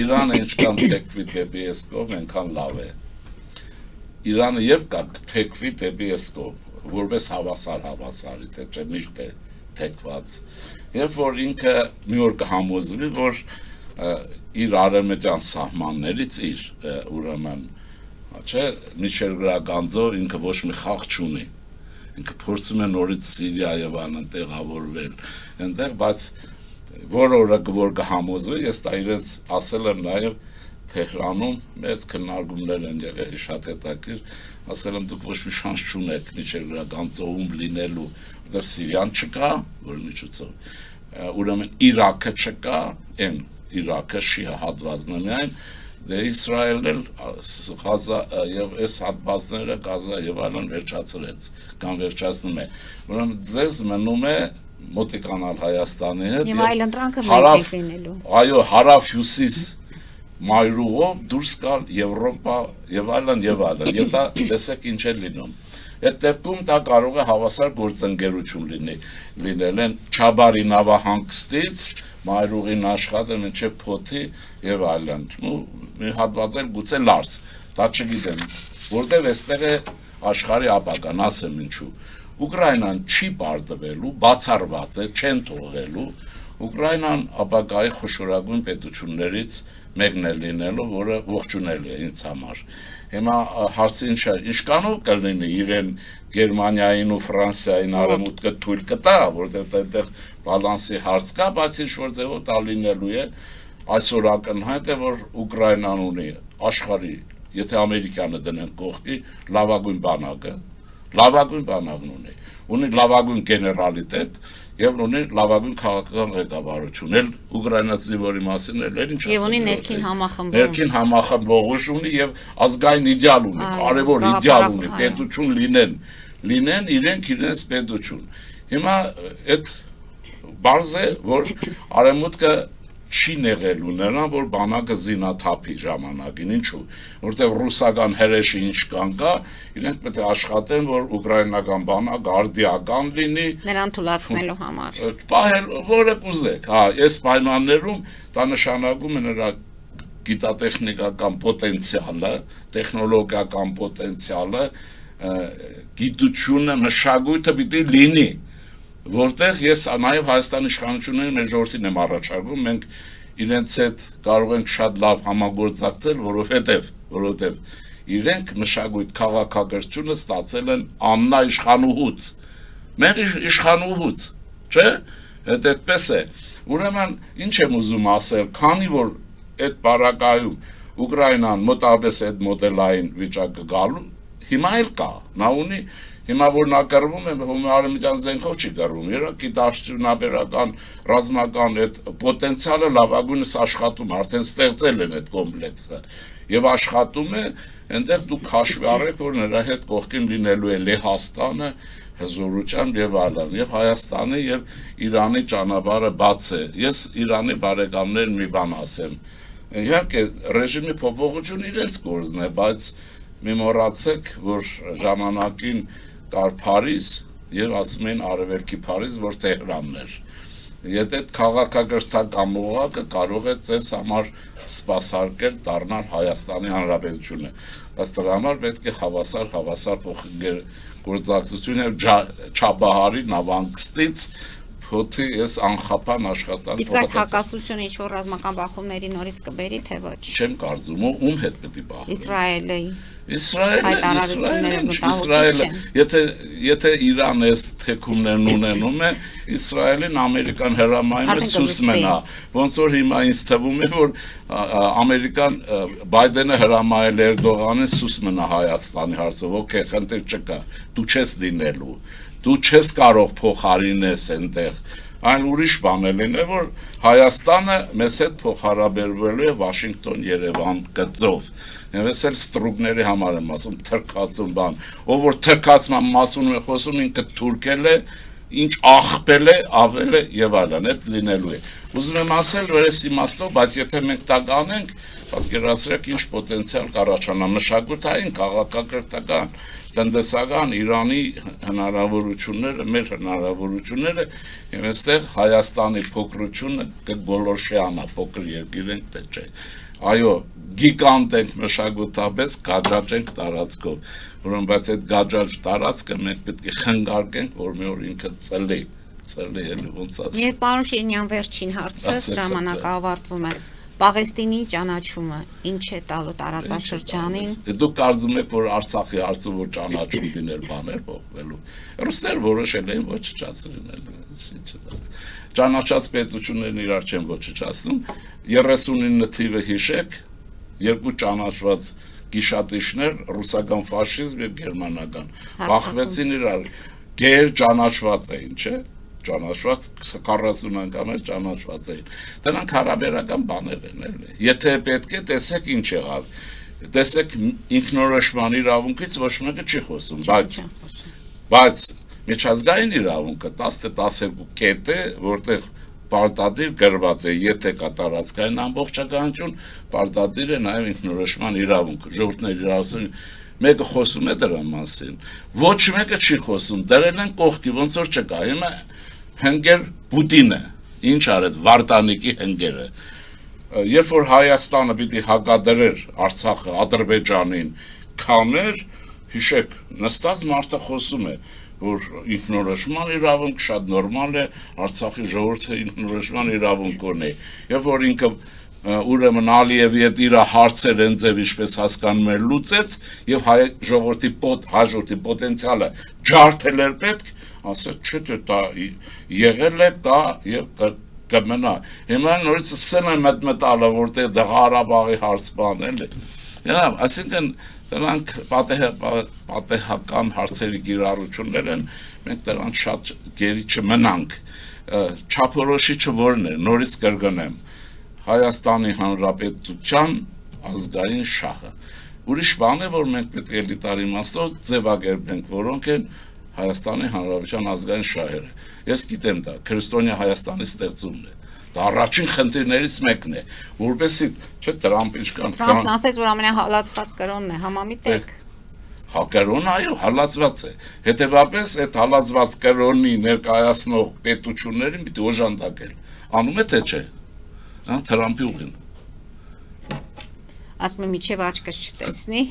Speaker 2: Իրանը ինչքան թեքվի դեպի այս կողմ, այնքան լավ է։ Իրանը եւ կա թեքվի դեպի այս կողմ, որպես հավասարի, թե չէ միշտ է թեքված։ երբ որ ինքը մի օր կհամոզվի, որ իր արևմտյան սահմաններից իր ուրեմն չէ միջերգրագանձով ինքը ոչ մի խաղ չունի, ինքը փորձում է նորից Սիրիա եւ այլն տեղավորվել այնտեղ, բայց որ օրը որ կհամոզվի, ես դա իրենց ասել եմ նաեւ Թեհրանում մեծ քննարկումներ են եղել, շատ հետաքրքիր, ասել եմ դուք ոչ մի շանս չունեք միջերգրագանձում լինելու, որտեղ Սիրիան չկա, որ միջոցով ուրեմն Իրաքը չկա, այն Իրաքը շիա հատվածն է միայն, դե Իսրայելն էլ Ղազա եւ այս հատվածները Գազա եւ այլն վերջացրեց, կամ վերջացնում է, ուրեմն ձեզ մնում է մոտիկանալ Հայաստանի հետ
Speaker 1: Եվ այլ ընտրանքը մենք ենք լինելու։
Speaker 2: Այո, հարավ-հյուսիս մայրուղով դուրս գալ Եվրոպա եւ այլն, եւ դա տեսեք ինչ է լինում։ Այդ դեպքում դա կարող է հավասար գործընկերություն լինել են Չաբարի նավահանգստից մայրուղին աշխատել մինչև Փոթի եւ այլն։ Մի հատված էլ գուցե Լարս, դա չգիտեմ, որտեւ այստեղ է աշխարհի ապագան, ասեմ ինչու։ Ուկրաինան չի պարտվելու, բացառված է, չեն թողելու։ Ուկրաինան ապագայի խոշորագույն պետություններից մեկն է լինելու, որը ողջունել է ինձ համար։ Հիմա հարցը ինչքանով կլինի իրեն Գերմանիային ու Ֆրանսիային արևմուտքը թույլ կտա, որտեղ այդտեղ բալանսի հարց կա, բայց ինչ որ ձևով դա լինելու է, այսօր ակնհայտ է, որ Ուկրաինան ունի աշխարհի, եթե Ամերիկանը դնեն կողքի, լավագույն բանակն ունի լավագույն գեներալիտետ եւ ունի լավագույն քաղաքական ղեկավարություն, էլ ուկրաինացի որի մասին էլ ինչ ասել։
Speaker 1: Եվ ունի ներքին
Speaker 2: Ներքին համախմբող ուժ ունի եւ ազգային իդեալ ունի, կարևոր իդեալ ունի, պետություն լինեն իրենք իրենց պետություն։ Հիմա այդ բարձ է, որ արևմուտքը չի նեղելու նրան, որ բանակը զինաթափի ժամանակին, ինչու, որտեղ ռուսական հրեշի ինչ կան կա, իրենք պետք է աշխատեն, որ ուկրաինական բանակ արդիական լինի,
Speaker 1: նրան թույլատնելու համար։
Speaker 2: Պահել, որը կուզեք, այս պայմաններում դա նշանակում է նրա գիտատեխնիկական պոտենցիալը, տեխնոլոգիական պոտենցիալը, գիտությունը, մշակույթը պիտի լինի, որտեղ ես նաև Հայաստանի իշխանությունների մեր ժողովրդին եմ առաջարկում, մենք իրենց հետ կարող ենք շատ լավ համագործակցել, որովհետև իրենք մշակույթ քաղաքակրթությունը ստացել են Աննա իշխանուհուց, մեր իշխանուհուց, չէ՞, այդպես է։ Ուրեմն ինչ եմ ուզում ասել, քանի որ այդ բարակայում Ուկրաինան մոտավորապես այդ մոդելային վիճակը գալու, հիմա էլ կա, նա ունի Հիմա որ նա կռվում է, արևմտյան զենքով չի կռվում, երբ գիտարշավաբերական ռազմական այդ պոտենցիալը լավագույնս աշխատում, արդեն ստեղծել են այդ կոմպլեքսը եւ աշխատում է, այնտեղ դուք հաշվի առեք, որ նրա հետ կողքին լինելու է Լեհաստանը, հզորությամբ եւ այլն, եւ Հայաստանը եւ Իրանի ճանապարհը բաց է։ Ես Իրանի բարեկամներին մի բան ասեմ։ Իհարկե ռեժիմի փոփոխություն իրենց գործն է, բայց մի մոռացեք, որ ժամանակին կար Փարիզ եւ ասում են արևելքի Փարիզ, որ Թեհրանն էր։ Եթե այդ քաղաքակրթական մողակը կարող է ձեզ համար սպասարկել դառնալ Հայաստանի Հանրապետությունը։ Բայց դրա համար պետք է հավասար գործակցություն եւ Չաբահարի նավահանգստից Փոթի այս անխափան աշխատանք։
Speaker 1: Իսկ այդ հակասությունը ինչ որ ռազմական բախումների նորից կբերի, թե ոչ։
Speaker 2: Չեմ կարծում, ում հետ պետք է բախվի։
Speaker 1: Իսրայելը,
Speaker 2: եթե Իրան այս թեքումներն ունենում է, Իսրայելին Ամերիկան հրամայում է սուս մնա, ոնց որ հիմա ինձ թվում է, որ Ամերիկան Բայդենը հրամայել Էրդողանին սուս մնա Հայաստանի հարցով, օքեյ, խնդիր չկա, դու չես լինելու, դու չես կարող փոխարինես այնտեղ, այն ուրիշ բան է լինել, որ Հայաստանը մեզ հետ փոխհարաբերվելու է Վաշինգտոն-Երևան գծով։ Ես էլ ստրուկների համար եմ ասում, թրքացում բան, ով որ թրքացման մասում է խոսում, ինքը թուրքել է, ինչ աղբել է, ավել է եւ այլն, այդ լինելու է։ Ուզում եմ ասել, որ այս իմաստով, բայց եթե մենք դա կանենք, պատկերացրեք ինչ պոտենցիալ կառաջանա մշակութային, քաղաքակրթական, տնտեսական Իրանի հնարավորությունները, մեր հնարավորությունները, եւ այստեղ Հայաստանի փոքրությունը կգոլորշիանա, փոքր երկիր ենք, թե չէ։ Այո, գիգանտ ենք մշակութաբես, գաճաճ ենք տարածքով, որոնց բայց այդ գաճաճ տարածքը մենք պետք է խնգարկենք, որ մի օր ինքը ծելի էլի ոնց ասեմ։
Speaker 1: Եվ պարոն Շիրինյան վերջին հարցը
Speaker 2: Ասեք,
Speaker 1: ժամանակը ավարտվում է։ Պաղեստինի ճանաչումը ինչ է տալու տարածաշրջանին։
Speaker 2: Դուք կարծում եք, որ Արցախի հարցը որ ճանաչում լիներ բաներ փոխվելու։ Ռուսները որոշել էին ոչնչացնել էլի։ Ճանաչած պետություններն իրար չեն ոչնչացնում։ 39 թիվը հիշեք, երկու ճանաչված գիշատիչներ, ռուսական ֆաշիզմ եւ գերմանական, բախվեցին իրար, գեր ճանաչված էին, չէ՞։ Ճանաչված 40 անգամ էլ ճանաչված էին։ Դրանք հարաբերական բաներ են, էլի։ Եթե պետք է, տեսեք ինչ եղավ։ Տեսեք ինքնորոշման իրավունքից ոչ մեկը չի խոսում, բայց միջազգային իրավունքը 10-12 կետ է, որտեղ պարտադիր գրված է, եթե կա տարածքային ամբողջականություն, պարտադիր է նաև ինքնորոշման իրավունքը, ժողովուրդների իրավունքը։ Մեկը խոսում է դրա մասին, ոչ մեկը չի խոսում, դրել են կողքի, ոնց որ չկա։ Հիմա հնգեր Պուտինը, ինչ արեց Վարդանիկի հնգերը։ Երբ որ Հայաստանը պիտի հակադրեր Արցախը Ադրբեջանին, քամեր, հիշեք, նստած մարդը խոսում է, որ ինքնորոշման իրավունք շատ նորմալ է, Արցախի ժողովուրդը ինքնորոշման իրավունք ունի։ Երբ որ ինքը ուրեմն Ալիևի հետ իր հարցեր են ձև ինչպես հասկանում էր լուծեց եւ հայ ժողովրդի հաջորդի պոտենցիալը ջարդել էր պետք, ասաց չէ դա եղել է դա եւ կմնա։ Հիմա նորից սկսել են մտմտալը, որտեղ դա Ղարաբաղի հարց բան էլի։ Այսինքն դրանք պատեհական հարցերի կիրառություններ են, մենք դրանք շատ գերի չմնանք։ Չափորոշիչը որն է, նորից կրկնեմ, Հայաստանի Հանրապետության ազգային շահը։ Ուրիշ բան է, որ մենք պետք է էլիտար իմաստով ձևակերպենք, որոնք են Հայաստանի Հանրապետության ազգային շահերը։ Ես գիտեմ դա, քրիստոնյա Հայաստանի ստեղծումն է։ Դա առաջին խնդիրներից մեկն է, որովհետեւ չէ Տրամփ ինչքան
Speaker 1: Տրամփն ասեց, որ ամենահալածված կրոնն է, համամիտեք։
Speaker 2: Հա կրոնը այո, հալածված է։ Հետևաբար այդ հալածված կրոնի ներկայացնող պետություններին պիտի օժանդակել։ Անում է թե չէ։ Հա Տրամփի ուղին։
Speaker 1: Ասում եմ միջև աչքս չտեսնի,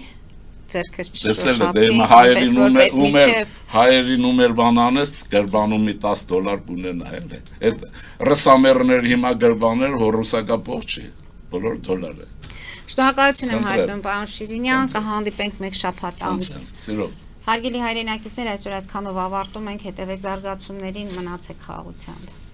Speaker 1: ձերքս
Speaker 2: Տեսել է,
Speaker 1: չշոշափի։
Speaker 2: դե հայերին ումել բանանես, գրբանում մի $10 կունենա էլի։ Այդ ռուսամերներ հիմա գրբաներ ռուսական փող չի, բոլոր դոլար է։
Speaker 1: Շնորհակալություն եմ հայտնում պարոն Շիրինյան, կհանդիպենք մեկ շաբաթ անց։
Speaker 2: Սիրով։
Speaker 1: Հարգելի հայրենակիցներ, այսօր այսքանով ավարտում ենք, հետևեք զարգացումներին, մնացեք խաղաղությամբ։